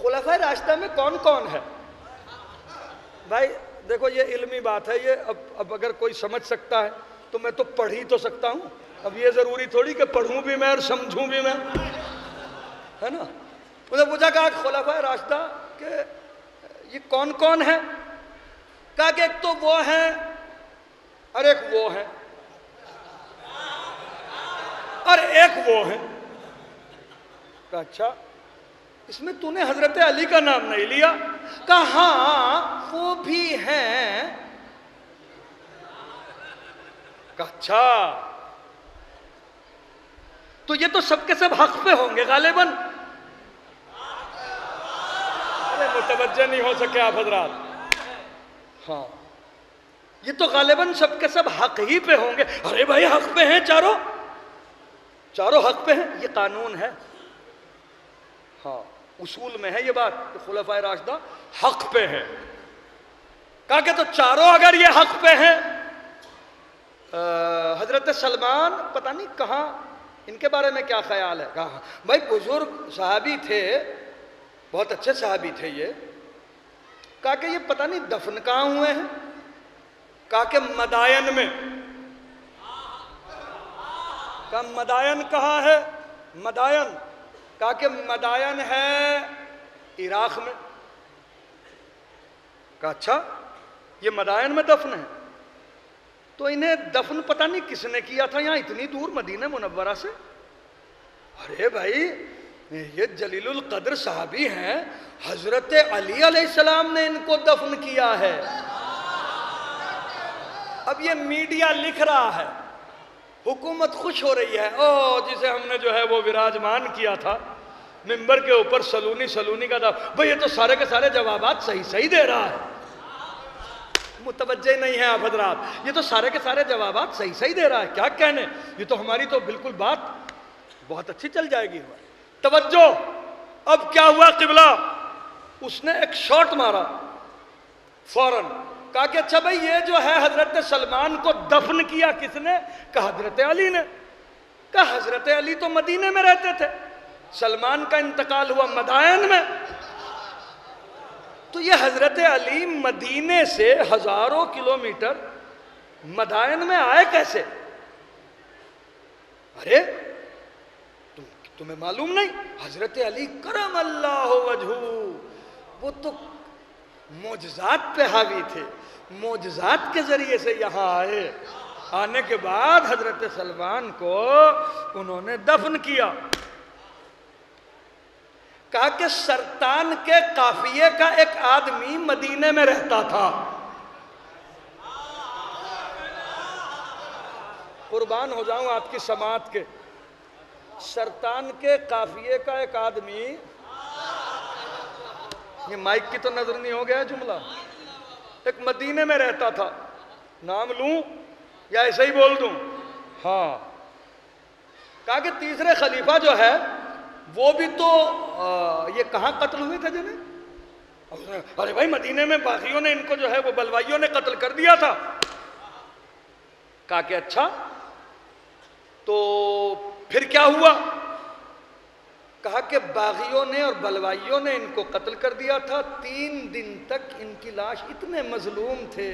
خلفائے راشدہ میں کون کون ہے؟ بھائی دیکھو یہ علمی بات ہے، یہ اب اگر کوئی سمجھ سکتا ہے تو میں تو پڑھ ہی تو سکتا ہوں. اب یہ ضروری تھوڑی کہ پڑھوں بھی میں اور سمجھوں بھی میں، ہے نا. انہوں نے پوچھا کہا خلفائے راشدہ کہ یہ کون کون ہے؟ کہا کہ ایک تو وہ ہیں اور ایک وہ ہیں اور ایک وہ ہیں. کہا اچھا اس میں تو نے حضرت علی کا نام نہیں لیا؟ کہا ہاں وہ بھی ہیں. کہا اچھا تو یہ تو سب کے سب حق پہ ہوں گے غالباً. ارے متوجہ نہیں ہو سکے آپ حضرات. ہاں یہ تو غالباً سب کے سب حق ہی پہ ہوں گے. ارے بھائی حق پہ ہیں، چاروں حق پہ ہیں، یہ قانون ہے. ہاں اصول میں ہے یہ بات کہ خلفائے راشدہ حق پہ ہیں. کہا کہ تو چاروں اگر یہ حق پہ ہیں، حضرت سلمان پتہ نہیں کہاں، ان کے بارے میں کیا خیال ہے؟ کہا بھائی بزرگ صحابی تھے، بہت اچھے صحابی تھے یہ. کہا کہ یہ پتہ نہیں دفن کہاں ہوئے ہیں؟ کہا کہ مدائن میں. کہا مدائن کہاں ہے؟ مدائن کہا کہ مدائن ہے عراق میں. کہا اچھا یہ مدائن میں دفن ہے؟ تو انہیں دفن پتہ نہیں کس نے کیا تھا یہاں اتنی دور مدینہ منورہ سے. ارے بھائی یہ جلیل القدر صحابی ہیں، حضرت علی علیہ السلام نے ان کو دفن کیا ہے. اب یہ میڈیا لکھ رہا ہے، حکومت خوش ہو رہی ہے، او جسے ہم نے جو ہے وہ وراجمان کیا تھا ممبر کے اوپر سلونی کا تھا، بھئی یہ تو سارے کے سارے جوابات صحیح دے رہا ہے. متوجہ نہیں ہیں آپ حضرات، یہ تو سارے کے سارے جوابات صحیح دے رہا ہے. کیا کہنے، یہ تو ہماری تو بالکل بات بہت اچھی چل جائے گی. توجہ، اب کیا ہوا قبلہ، اس نے ایک شاٹ مارا فوراً. کہا کہ اچھا بھئی یہ جو ہے حضرت سلمان کو دفن کیا کس نے؟ کہا حضرت علی نے. کہا حضرت علی تو مدینے میں رہتے تھے، سلمان کا انتقال ہوا مدائن میں. تو یہ حضرت علی مدینے سے ہزاروں کلومیٹر مدائن میں آئے کیسے؟ ارے تمہیں معلوم نہیں؟ حضرت علی کرم اللہ وجہہ وہ تو معجزات پہ حاوی تھے، معجزات کے ذریعے سے یہاں آئے. آنے کے بعد حضرت سلمان کو انہوں نے دفن کیا. کہا کہ سرطان کے قافیے کا ایک آدمی مدینے میں رہتا تھا. قربان ہو جاؤں آپ کی سماعت کے. سرطان کے قافیے کا ایک آدمی، یہ مائک کی تو نظر نہیں ہو گیا جملہ، ایک مدینے میں رہتا تھا. نام لوں یا ایسے ہی بول دوں؟ ہاں. کہا کہ تیسرے خلیفہ جو ہے وہ بھی تو یہ کہاں قتل ہوئے تھے جنہیں؟ ارے بھائی مدینے میں باغیوں نے ان کو جو ہے وہ بلوائیوں نے قتل کر دیا تھا. کہا کہ اچھا تو پھر کیا ہوا؟ کہا کہ باغیوں نے اور بلوائیوں نے ان کو قتل کر دیا تھا. 3 دن تک ان کی لاش، اتنے مظلوم تھے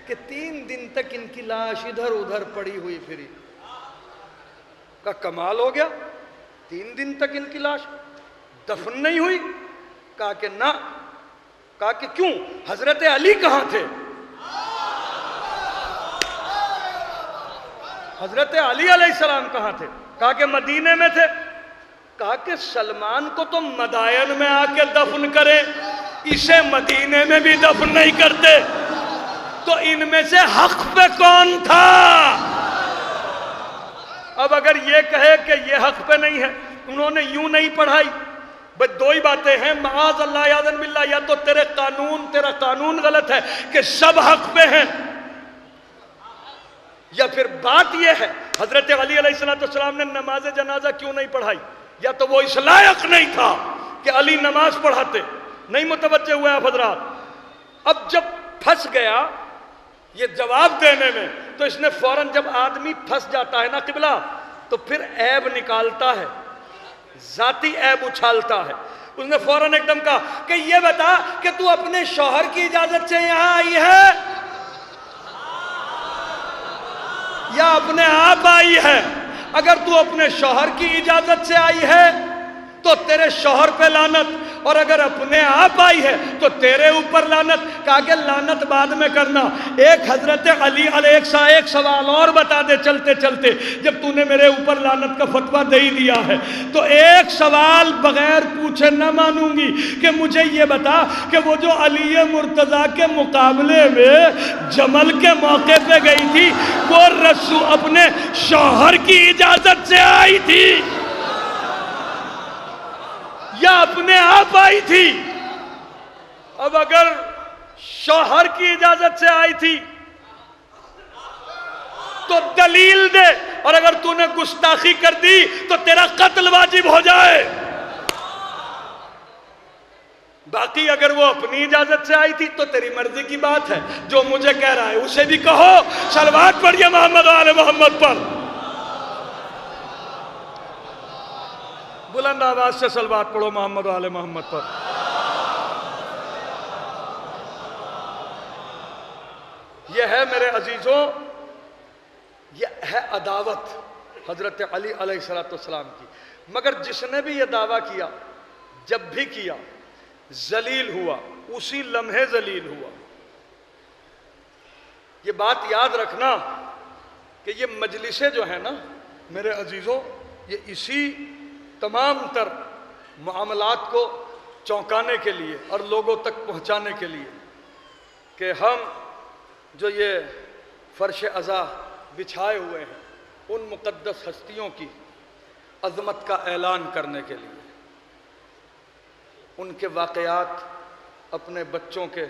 کہ 3 دن تک ان کی لاش ادھر ادھر پڑی ہوئی پھری. کا کمال ہو گیا، 3 دن تک ان کی لاش دفن نہیں ہوئی. کہا کہ نہ. کہا کہ کیوں؟ حضرت علی کہاں تھے؟ حضرت علی علیہ السلام کہاں تھے؟ کہا کہ مدینے میں تھے. کہا کہ سلمان کو تو مدائن میں آ کے دفن کرے، اسے مدینے میں بھی دفن نہیں کرتے، تو ان میں سے حق پہ کون تھا؟ اب اگر یہ کہے کہ یہ حق پہ نہیں ہے، انہوں نے یوں نہیں پڑھائی، بس 2 ہی باتیں ہیں، معاذ اللہ یاذن باللہ، یا تو تیرا قانون غلط ہے کہ سب حق پہ ہیں، یا پھر بات یہ ہے حضرت علی علیہ السلام نے نماز جنازہ کیوں نہیں پڑھائی، یا تو وہ اس لائق نہیں تھا کہ علی نماز پڑھاتے. نہیں متوجہ ہوئے آپ حضرات؟ اب جب پھنس گیا یہ جواب دینے میں، تو اس نے فوراً، جب آدمی پھنس جاتا ہے نا قبلہ، تو پھر عیب نکالتا ہے، ذاتی عیب اچھالتا ہے. اس نے فوراً ایک دم کہا کہ یہ بتا کہ تو اپنے شوہر کی اجازت سے یہاں آئی ہے یا اپنے آپ آئی ہے؟ اگر تو اپنے شوہر کی اجازت سے آئی ہے تو تیرے شوہر پہ لعنت، اور اگر اپنے آپ آئی ہے تو تیرے اوپر لعنت. کہا کہ لعنت بعد میں کرنا، ایک حضرت علی علیہ ایک سوال اور بتا دے چلتے چلتے. جب تو نے میرے اوپر لعنت کا فتویٰ دے ہی دیا ہے تو ایک سوال بغیر پوچھے نہ مانوں گی کہ مجھے یہ بتا کہ وہ جو علی مرتضیٰ کے مقابلے میں جمل کے موقع پہ گئی تھی، وہ رسول اپنے شوہر کی اجازت سے آئی تھی یا اپنے آپ آئی تھی؟ اب اگر شوہر کی اجازت سے آئی تھی تو دلیل دے، اور اگر تو نے گستاخی کر دی تو تیرا قتل واجب ہو جائے. باقی اگر وہ اپنی اجازت سے آئی تھی تو تیری مرضی کی بات ہے. جو مجھے کہہ رہا ہے اسے بھی کہو صلوات پڑھیے محمد و آل محمد پر. بلند آواز سے صلوات پڑھو محمد و آل محمد پر. یہ ہے میرے عزیزوں، یہ ہے عداوت حضرت علی علیہ السلام کی. مگر جس نے بھی یہ دعویٰ کیا، جب بھی کیا، ذلیل ہوا، اسی لمحے ذلیل ہوا۔ یہ بات یاد رکھنا کہ یہ مجلسیں جو ہیں نا میرے عزیزوں، یہ اسی تمام تر معاملات کو چونکانے کے لیے اور لوگوں تک پہنچانے کے لیے کہ ہم جو یہ فرش عزا بچھائے ہوئے ہیں ان مقدس ہستیوں کی عظمت کا اعلان کرنے کے لیے، ان کے واقعات اپنے بچوں کے،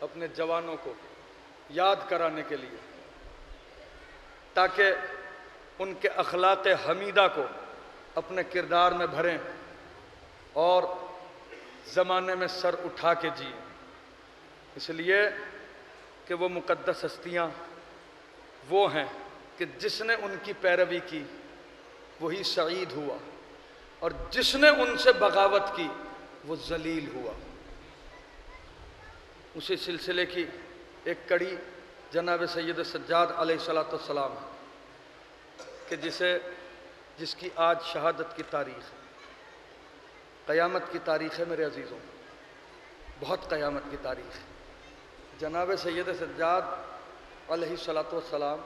اپنے جوانوں کو یاد کرانے کے لیے، تاکہ ان کے اخلاق حمیدہ کو اپنے کردار میں بھریں اور زمانے میں سر اٹھا کے جئیں۔ اس لیے کہ وہ مقدس ہستیاں وہ ہیں کہ جس نے ان کی پیروی کی وہی سعید ہوا، اور جس نے ان سے بغاوت کی وہ ذلیل ہوا۔ اسی سلسلے کی ایک کڑی جناب سید سجاد علیہ السلام ہے کہ جس کی آج شہادت کی تاریخ ہے، قیامت کی تاریخ ہے میرے عزیزوں، بہت قیامت کی تاریخ ہے۔ جناب سید سجاد علیہ السلام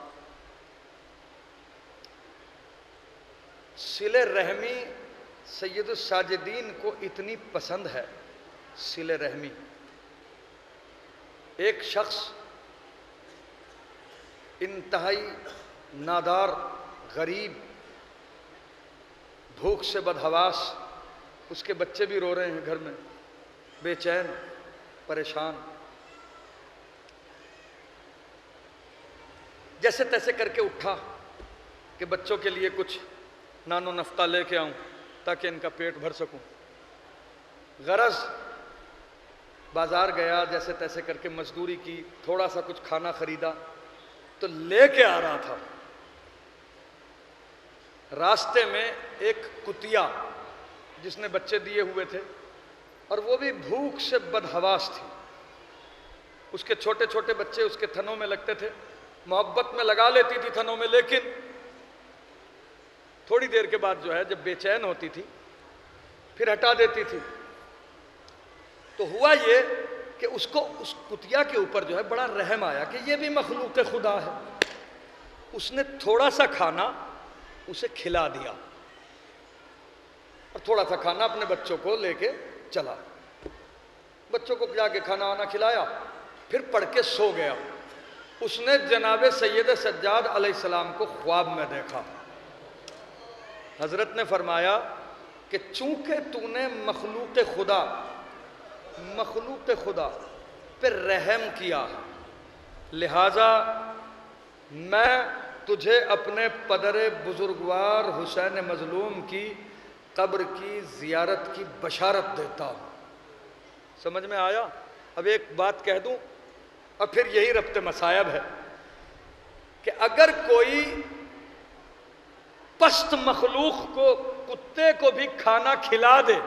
صلہ رحمی سید الساجدین کو اتنی پسند ہے، صلہ رحمی۔ ایک شخص انتہائی نادار، غریب، بھوک سے بدحواس، اس کے بچے بھی رو رہے ہیں گھر میں، بے چین، پریشان، جیسے تیسے کر کے اٹھا کہ بچوں کے لیے کچھ نان و نفقہ لے کے آؤں تاکہ ان کا پیٹ بھر سکوں۔ غرض بازار گیا، جیسے تیسے کر کے مزدوری کی، تھوڑا سا کچھ کھانا خریدا تو لے کے آ رہا تھا۔ راستے میں ایک کتیا جس نے بچے دیے ہوئے تھے اور وہ بھی بھوک سے بدحواس تھی، اس کے چھوٹے چھوٹے بچے اس کے تھنوں میں لگتے تھے، محبت میں لگا لیتی تھی تھنوں میں، لیکن تھوڑی دیر کے بعد جو ہے جب بے چین ہوتی تھی پھر ہٹا دیتی تھی۔ تو ہوا یہ کہ اس کو اس کتیا کے اوپر جو ہے بڑا رحم آیا کہ یہ بھی مخلوق خدا ہے۔ اس نے تھوڑا سا کھانا اسے کھلا دیا اور تھوڑا سا کھانا اپنے بچوں کو لے کے چلا، بچوں کو جا کے کھانا وانا کھلایا، پھر پڑھ کے سو گیا۔ اس نے جناب سید سجاد علیہ السلام کو خواب میں دیکھا۔ حضرت نے فرمایا کہ چونکہ تو نے مخلوق خدا پہ رحم کیا، لہذا میں تجھے اپنے پدر بزرگوار حسین مظلوم کی قبر کی زیارت کی بشارت دیتا ہوں۔ سمجھ میں آیا؟ اب ایک بات کہہ دوں اور پھر یہی ربط مصائب ہے کہ اگر کوئی پست مخلوق کو، کتے کو بھی کھانا کھلا دے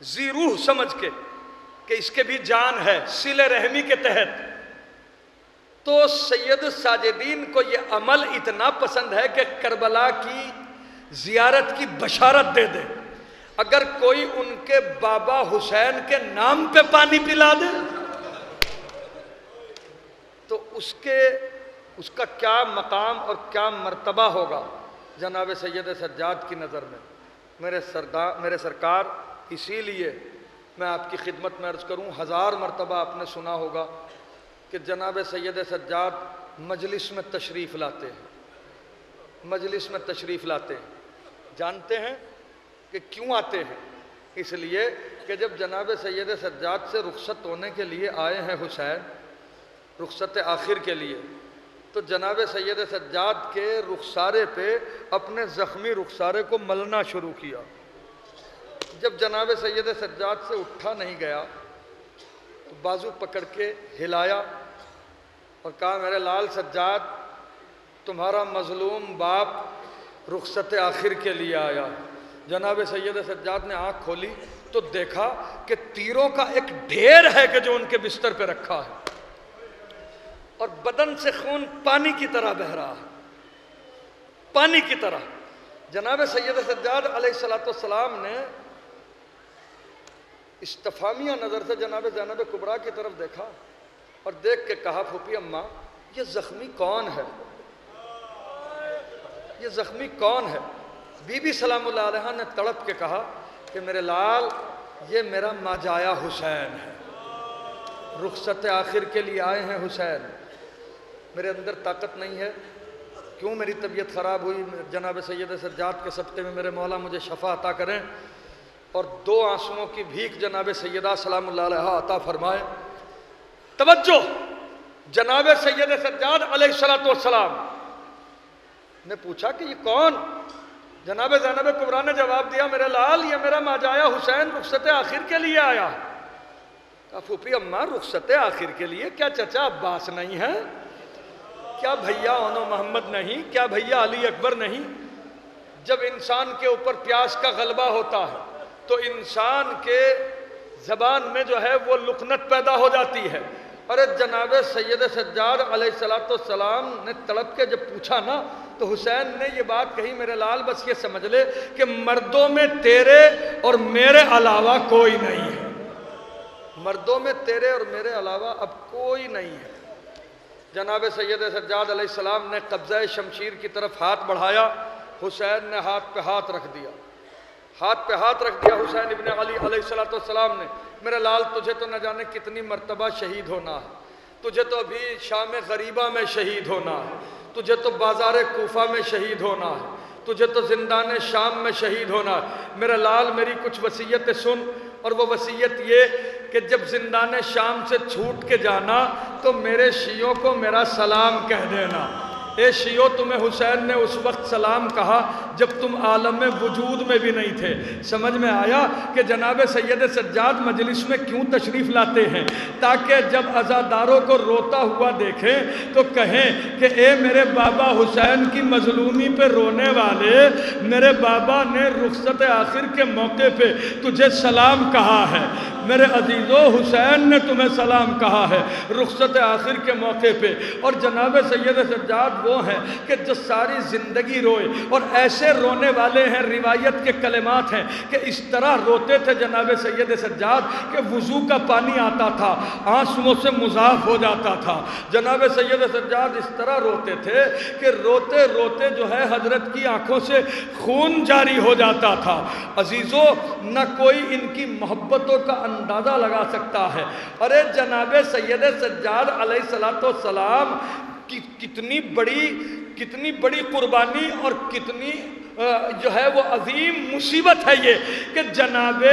ذی روح سمجھ کے کہ اس کے بھی جان ہے صلہ رحمی کے تحت، تو سید ساجدین کو یہ عمل اتنا پسند ہے کہ کربلا کی زیارت کی بشارت دے دے۔ اگر کوئی ان کے بابا حسین کے نام پہ پانی پلا دے تو اس کا کیا مقام اور کیا مرتبہ ہوگا جناب سید سجاد کی نظر میں۔ میرے سرکار، اسی لیے میں آپ کی خدمت میں عرض کروں، 1000 مرتبہ آپ نے سنا ہوگا کہ جناب سید سجاد مجلس میں تشریف لاتے ہیں، مجلس میں تشریف لاتے ہیں۔ جانتے ہیں کہ کیوں آتے ہیں؟ اس لیے کہ جب جناب سید سجاد سے رخصت ہونے کے لیے آئے ہیں حسین، رخصت آخر کے لیے، تو جناب سید سجاد کے رخسارے پہ اپنے زخمی رخسارے کو ملنا شروع کیا۔ جب جناب سید سجاد سے اٹھا نہیں گیا تو بازو پکڑ کے ہلایا اور کہا، میرے لال سجاد، تمہارا مظلوم باپ رخصت آخر کے لیے آیا۔ جناب سید سجاد نے آنکھ کھولی تو دیکھا کہ تیروں کا ایک ڈھیر ہے کہ جو ان کے بستر پہ رکھا ہے، اور بدن سے خون پانی کی طرح بہہ رہا ہے، پانی کی طرح۔ جناب سید سجاد علیہ السلام نے استفہامیہ نظر سے جناب زینب کبریٰ کی طرف دیکھا اور دیکھ کے کہا پھوپھی اماں یہ زخمی کون ہے؟ یہ زخمی کون ہے؟ بی بی سلام اللہ علیہ نے تڑپ کے کہا کہ میرے لال یہ میرا ماجایا حسین ہے، رخصت آخر کے لیے آئے ہیں حسین، میرے اندر طاقت نہیں ہے، کیوں میری طبیعت خراب ہوئی، جناب سید سجاد کے صدقے میں میرے مولا مجھے شفا عطا کریں اور 2 آنسوؤں کی بھیک جناب سیدہ سلام اللہ علیہ عطا فرمائے۔ توجہ، جناب سید سجاد علیہ السلام نے پوچھا کہ یہ کون؟ جناب زینب کبریٰ نے جواب دیا میرے لال یہ میرا ماجایا حسین رخصت آخر کے لیے آیا۔ کہا پھوپھی اماں رخصت آخر کے لیے؟ کیا چچا عباس نہیں ہے؟ کیا بھیا اونو محمد نہیں؟ کیا بھیا علی اکبر نہیں؟ جب انسان کے اوپر پیاس کا غلبہ ہوتا ہے تو انسان کے زبان میں جو ہے وہ لکنت پیدا ہو جاتی ہے۔ اور جناب سید سجاد علیہ السلام نے تڑپ کے جب پوچھا نا تو حسین نے یہ بات کہی میرے لال بس یہ سمجھ لے کہ مردوں میں تیرے اور میرے علاوہ کوئی نہیں ہے، مردوں میں تیرے اور میرے علاوہ اب کوئی نہیں ہے۔ جناب سید سجاد علیہ السلام نے قبضہ شمشیر کی طرف ہاتھ بڑھایا، حسین نے ہاتھ پہ ہاتھ رکھ دیا، ہاتھ پہ ہاتھ رکھ دیا حسین ابن علی علیہ السلام نے۔ میرے لال تجھے تو نہ جانے کتنی مرتبہ شہید ہونا ہے، تجھے تو ابھی شام غریبہ میں شہید ہونا ہے، تجھے تو بازار کوفہ میں شہید ہونا ہے، تجھے تو زندان شام میں شہید ہونا ہے۔ میرے لال میری کچھ وصیت سن، اور وہ وصیت یہ کہ جب زندان شام سے چھوٹ کے جانا تو میرے شیعوں کو میرا سلام کہہ دینا۔ اے شیعو تمہیں حسین نے اس وقت سلام کہا جب تم عالم وجود میں بھی نہیں تھے۔ سمجھ میں آیا کہ جناب سید سجاد مجلس میں کیوں تشریف لاتے ہیں؟ تاکہ جب عزاداروں کو روتا ہوا دیکھیں تو کہیں کہ اے میرے بابا حسین کی مظلومی پہ رونے والے، میرے بابا نے رخصت آخر کے موقع پہ تجھے سلام کہا ہے، میرے عزیزو حسین نے تمہیں سلام کہا ہے رخصت آخر کے موقع پہ۔ اور جناب سید سجاد وہ ہیں کہ جو ساری زندگی روئے اور ایسے رونے والے ہیں، روایت کے کلمات ہیں کہ اس طرح روتے تھے جناب سید سجاد کہ وضو کا پانی آتا تھا آنسوؤں سے مضاف ہو جاتا تھا۔ جناب سید سجاد اس طرح روتے تھے کہ روتے روتے جو ہے حضرت کی آنکھوں سے خون جاری ہو جاتا تھا۔ عزیزو نہ کوئی ان کی محبتوں کا اندازہ لگا سکتا ہے۔ ارے جناب سید سجاد علیہ السلام کی کتنی بڑی قربانی اور کتنی جو ہے وہ عظیم مصیبت ہے یہ کہ جناب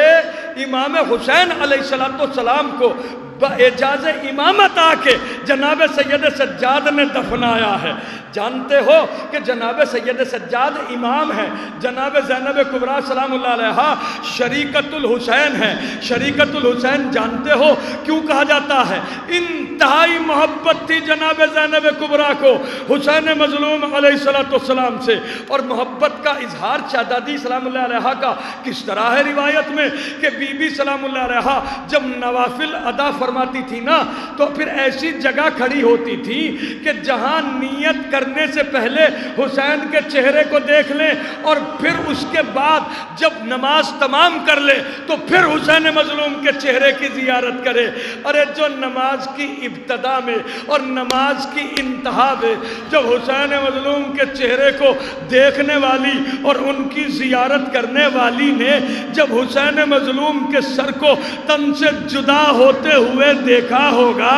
امام حسین علیہ السلام کو باعجاز امامت آ کے جناب سید سجاد نے دفنایا ہے۔ جانتے ہو کہ جناب سید سجاد امام ہیں، جناب زینب کبریٰ سلام اللہ علیہا شریکت الحسین ہیں۔ شریکت الحسین جانتے ہو کیوں کہا جاتا ہے؟ انتہائی محبت تھی جناب زینب کبریٰ کو حسین مظلوم علیہ السلام سے، اور محبت کا اظہار شہزادی سلام اللہ علیہا کا کس طرح ہے روایت میں کہ بی بی سلام اللہ علیہا جب نوافل ادا فرماتی تھی نا تو پھر ایسی جگہ کھڑی ہوتی تھی کہ جہاں نیت کرنے سے پہلے حسین کے چہرے کو دیکھ لیں اور پھر اس کے بعد جب نماز تمام کر لے تو پھر حسین مظلوم کے چہرے کی زیارت کرے۔ ارے جو نماز کی ابتدا میں اور نماز کی انتہا میں جب حسین مظلوم کے چہرے کو دیکھنے والی اور ان کی زیارت کرنے والی نے جب حسین مظلوم کے سر کو تن سے جدا ہوتے ہوئے دیکھا ہوگا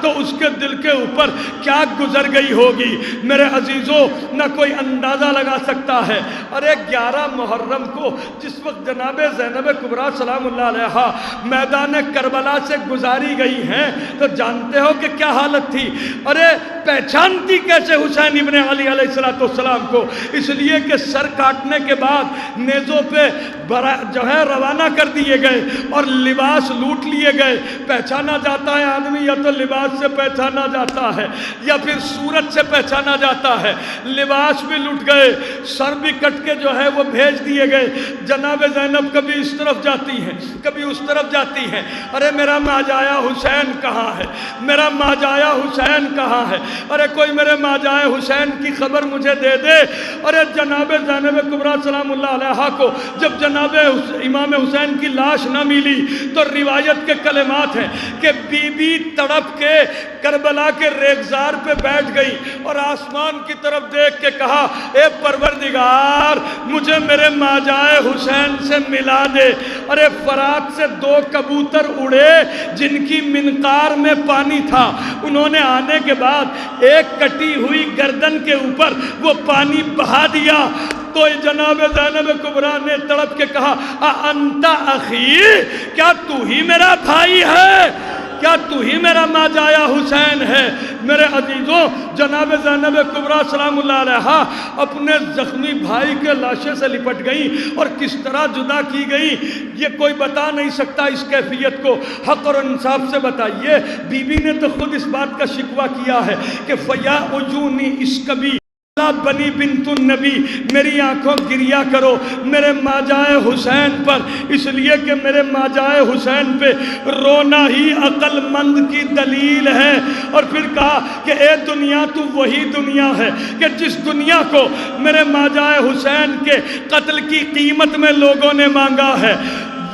تو اس کے دل کے اوپر کیا گزر گئی ہوگی میرے عزیزوں، نہ کوئی اندازہ لگا سکتا ہے۔ ارے 11 محرم کو جس وقت جناب زینب کبریٰ سلام اللہ علیہا میدان کربلا سے گزاری گئی ہیں تو جانتے ہو کہ کیا حالت تھی؟ ارے پہچانتی کیسے حسین ابن علی علیہ السلام کو؟ اس لیے کہ سر کاٹنے کے بعد نیزوں پہ جو ہے روانہ کر دیے گئے اور لباس لوٹ لیے گئے۔ پہچانا جاتا ہے آدمی یا تو لباس سے پہچانا جاتا ہے یا پھر صورت سے پہچانا جاتا ہے۔ لباس بھی لٹ گئے، سر بھی کٹ کے جو ہے وہ بھیج دیے گئے۔ جناب زینب کبھی اس طرف جاتی ہیں کبھی اس طرف جاتی ہیں، ارے میرا ماجایا حسین کہاں ہے؟ میرا ماجایا حسین کہاں ہے؟ ارے کوئی میرے ماجائے حسین کی خبر مجھے دے دے۔ ارے جناب زینب کبریٰ سلام اللہ علیہا کو جب جناب امام حسین کی لاش نہ ملی تو روایت کے کلمات ہیں کہ بی بی تڑپ کے کربلا کے ریگزار پہ بیٹھ گئی اور آسمان کی طرف دیکھ کے کہا اے پروردگار مجھے میرے ماجائے حسین سے ملا دے۔ ارے فرات سے 2 کبوتر اڑے جن کی منقار میں پانی تھا، انہوں نے آنے کے بعد ایک کٹی ہوئی گردن کے اوپر وہ پانی بہا دیا تو جناب زینب کبریٰ نے تڑپ کے کہا انت اخی، کیا تو ہی میرا بھائی ہے؟ کیا تو ہی میرا ماجایا حسین ہے؟ میرے عزیزوں، جناب زینب کبریٰ سلام اللہ علیہا اپنے زخمی بھائی کے لاشے سے لپٹ گئیں اور کس طرح جدا کی گئیں یہ کوئی بتا نہیں سکتا اس کیفیت کو۔ حق اور انصاف سے بتائیے، بی بی نے تو خود اس بات کا شکوہ کیا ہے کہ فیا عجونی اسکبی بنی بنت النبی، میری آنکھوں گریا کرو میرے ماجائے حسین پر، اس لیے کہ میرے ماجائے حسین پہ رونا ہی عقل مند کی دلیل ہے۔ اور پھر کہا کہ اے دنیا تو وہی دنیا ہے کہ جس دنیا کو میرے ماجائے حسین کے قتل کی قیمت میں لوگوں نے مانگا ہے،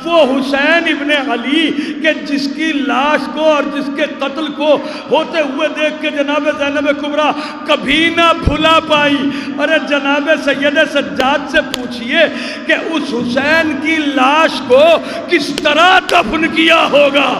وہ حسین ابن علی کہ جس کی لاش کو اور جس کے قتل کو ہوتے ہوئے دیکھ کے جناب زینب کبریٰ کبھی نہ بھلا پائی۔ ارے جناب سید سجاد سے پوچھئے کہ اس حسین کی لاش کو کس طرح دفن کیا ہوگا،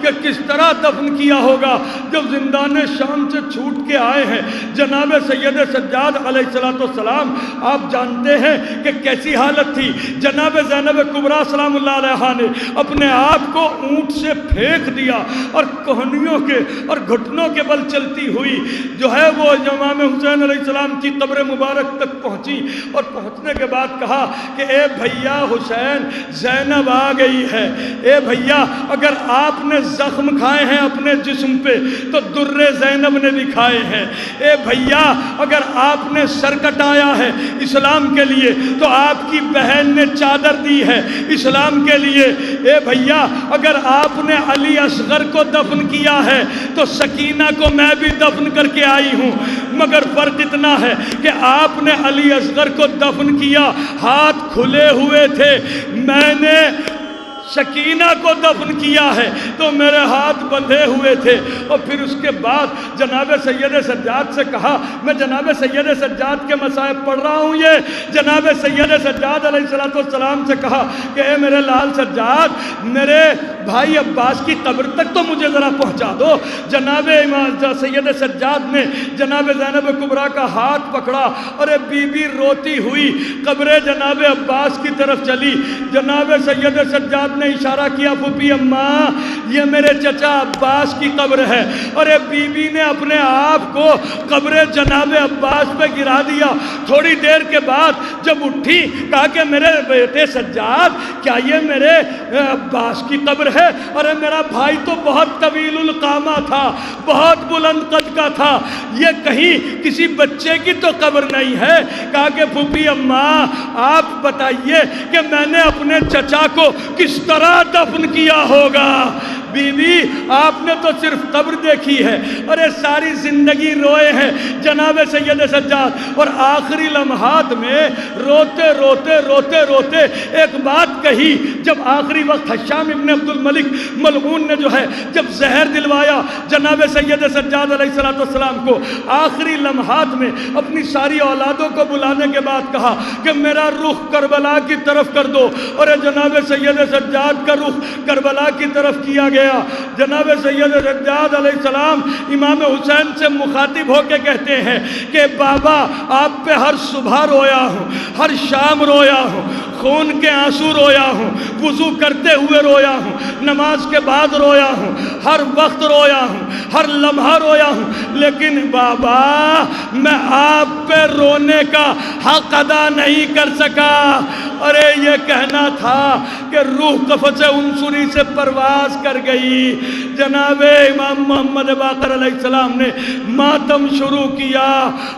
کہ کس طرح دفن کیا ہوگا جب زندان شام سے چھوٹ کے آئے ہیں۔ جناب سید سجاد علیہ السلام آپ جانتے ہیں کہ کیسی حالت تھی۔ جناب زینب کبریٰ سلام اللہ علیہا نے اپنے آپ کو اونٹ سے پھینک دیا اور کوہنیوں کے اور گھٹنوں کے بل چلتی ہوئی جو ہے وہ امام حسین علیہ السلام کی قبر مبارک تک پہنچی، اور پہنچنے کے بعد کہا کہ اے بھیا حسین زینب آ گئی ہے۔ اے بھیا اگر آپ نے زخم کھائے ہیں اپنے جسم پہ تو در زینب نے بھی کھائے ہیں۔ اے بھیا اگر آپ نے سر کٹایا ہے اسلام کے لیے تو آپ کی بہن نے چادر دی ہے اسلام کے لیے۔ اے بھیا اگر آپ نے علی اصغر کو دفن کیا ہے تو سکینہ کو میں بھی دفن کر کے آئی ہوں، مگر فرق اتنا ہے کہ آپ نے علی اصغر کو دفن کیا ہاتھ کھلے ہوئے تھے، میں نے سکینہ کو دفن کیا ہے تو میرے ہاتھ بندھے ہوئے تھے۔ اور پھر اس کے بعد جناب سید سجاد سے کہا، میں جناب سید سجاد کے مصائب پڑھ رہا ہوں، یہ جناب سید سجاد علیہ السلام سے کہا کہ اے میرے لال سجاد میرے بھائی عباس کی قبر تک تو مجھے ذرا پہنچا دو۔ جناب سید سجاد نے جناب زینب کبریٰ کا ہاتھ پکڑا اور بی بی روتی ہوئی قبر جناب عباس کی طرف چلی۔ جناب سید سجاد نے اشارہ کیا پھوپھی اماں یہ میرے چچا عباس کی قبر ہے، اور بی بی نے اپنے آپ کو قبر جناب عباس پہ گرا دیا۔ تھوڑی دیر کے بعد جب اٹھی کہا کہ میرے بیٹے سجاد کیا یہ میرے عباس کی قبر ہے؟ اور میرا بھائی تو بہت طویل القامہ تھا، بہت بلند قد کا تھا، یہ کہیں کسی بچے کی تو قبر نہیں ہے۔ کہا کہ پھوپھی اماں آپ بتائیے کہ میں نے اپنے چچا کو کس طرح دفن کیا ہوگا؟ بی بی آپ نے تو صرف قبر دیکھی ہے، اور ساری زندگی روئے ہیں جناب سید سجاد، اور آخری لمحات میں روتے روتے روتے روتے ایک بات کہی جب آخری وقت حشام ابن عبد الملک ملعون نے جو ہے جب زہر دلوایا جناب سید سجاد علیہ السلام کو، آخری لمحات میں اپنی ساری اولادوں کو بلانے کے بعد کہا کہ میرا رخ کربلا کی طرف کر دو، اور جناب سید سجاد کا رخ کربلا کی طرف کیا گیا۔ جناب سید سجاد علیہ السلام امام حسین سے مخاطب ہو کے کہتے ہیں کہ بابا آپ پہ ہر صبح رویا ہوں، ہر شام رویا ہوں، خون کے آنسو رویا ہوں، وضو کرتے ہوئے رویا ہوں، نماز کے بعد رویا ہوں، ہر وقت رویا ہوں، ہر لمحہ رویا ہوں، لیکن بابا میں آپ پہ رونے کا حق ادا نہیں کر سکا۔ ارے یہ کہنا تھا کہ روح قفص عنصری سے پرواز کر گئی. جناب امام محمد باقر علیہ السلام نے ماتم شروع کیا.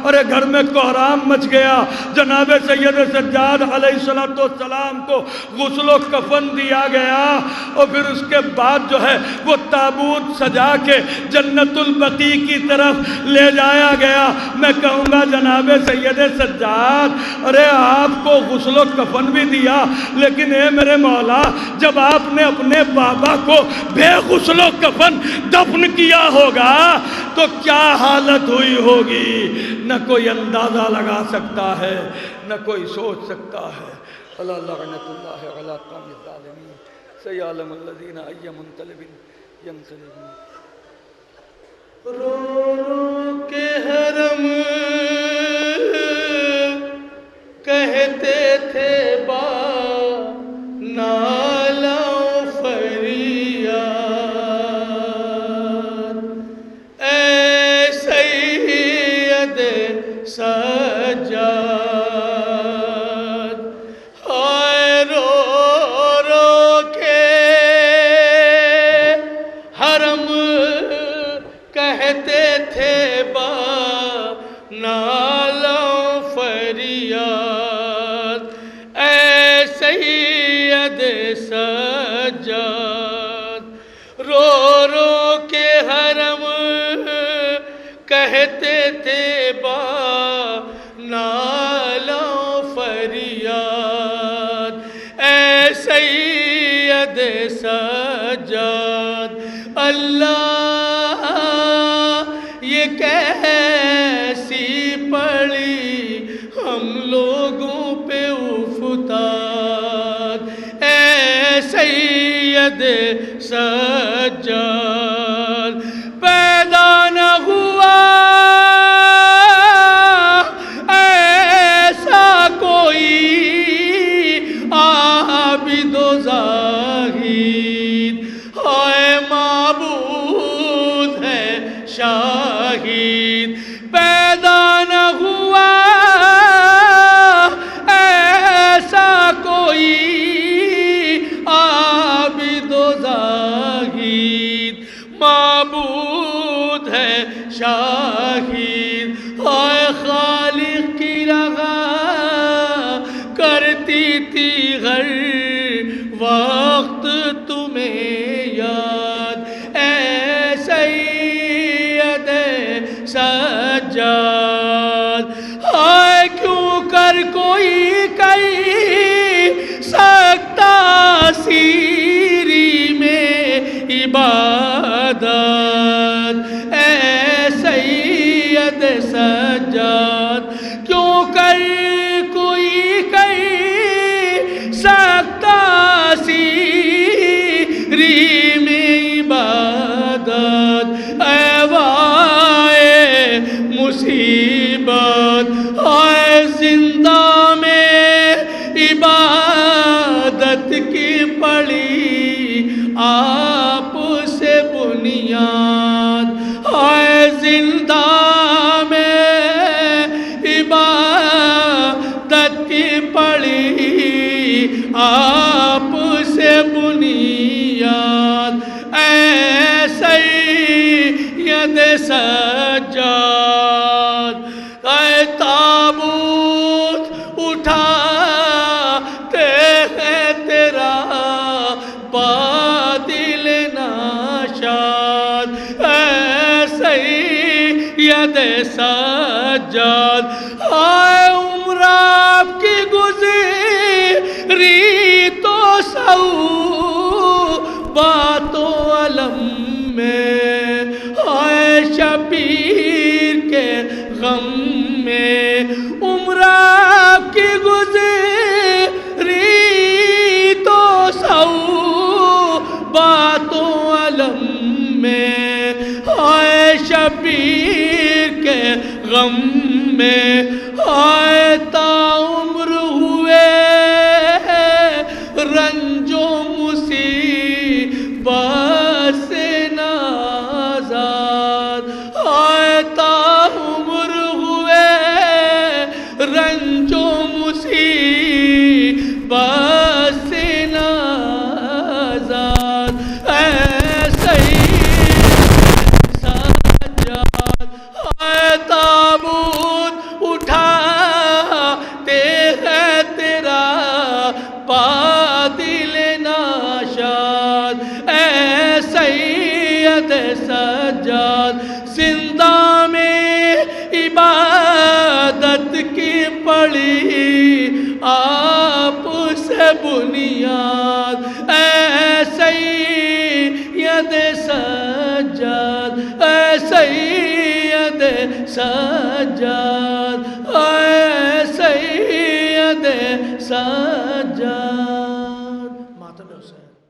ارے گھر میں کوہرام مچ گیا. جناب سید سجاد علیہ السلام کو غسل و کفن دیا گیا اور پھر اس کے بعد جو ہے وہ تابوت سجا کے جنت البقیع کی طرف لے جایا گیا. میں کہوں گا جناب سید سجاد ارے آپ کو غسل و کفن بھی دیا لیکن اے میرے مولا جب آپ نے اپنے بابا کو بے غسل و کفن دفن کیا ہوگا تو کیا حالت ہوئی ہوگی نہ کوئی اندازہ لگا سکتا ہے نہ کوئی سوچ سکتا ہے. اللہ لعنت اللہ علی قوم الظالمین سیعلم الذین ای منقلب ینقلبون. رو رو کے حرم کہتے تھے با نالا فریاد اے سید سجاد ہائے رو رو کے حرم کہتے تھے با نالا فریاد اے سید سجاد رو رو کے حرم کہتے تھے با نالا فریاد اے سید سجاد. اللہ یہ کیسی پڑی ہم لوگوں پہ افتاد اے سید سجاد. پیدا نہ ہوا ایسا کوئی عابد و زاہد ہائے معبود ہے شاہد. پیدا نہ ہوا ایسا کوئی عابد و زاہد معبود ہے شاہد. ہائے خالق کی رضا کرتی تھی ہر وقت تمہیں یاد اے سید سجاد. ہائے کیوں کر کوئی کہہ سکتا سیری میں عبادت اے سید سجاد. کیوں کر کوئی کہہ سکتا سیری میں عبادت اے وائے مصیبت اے زندہ میں عبادت کی پڑی آپ سے بنیاد اے زندہ میں عبادت کی پڑی آپ سے بنیاد اے سید سجاد. اے تابوت اٹھاتے ہیں تیرا بادل ناشاد اے سید سجاد. اے عمر آپ کی گزری تو سو باتوں علم میں اے شبیر کے غم میں عمر آپ کی گزری تو سو باتوں علم میں اے شبیر کے غم میں اے تا عمر ہوئے رنج و مصیبت سے نازاد اے تا عمر ہوئے رنج و مصیبت سجاد زندہ میں عبادت کی پڑی آپ سے بنیاد اے سید سجاد اے سید سجاد اے سید سجاد ماتم حسین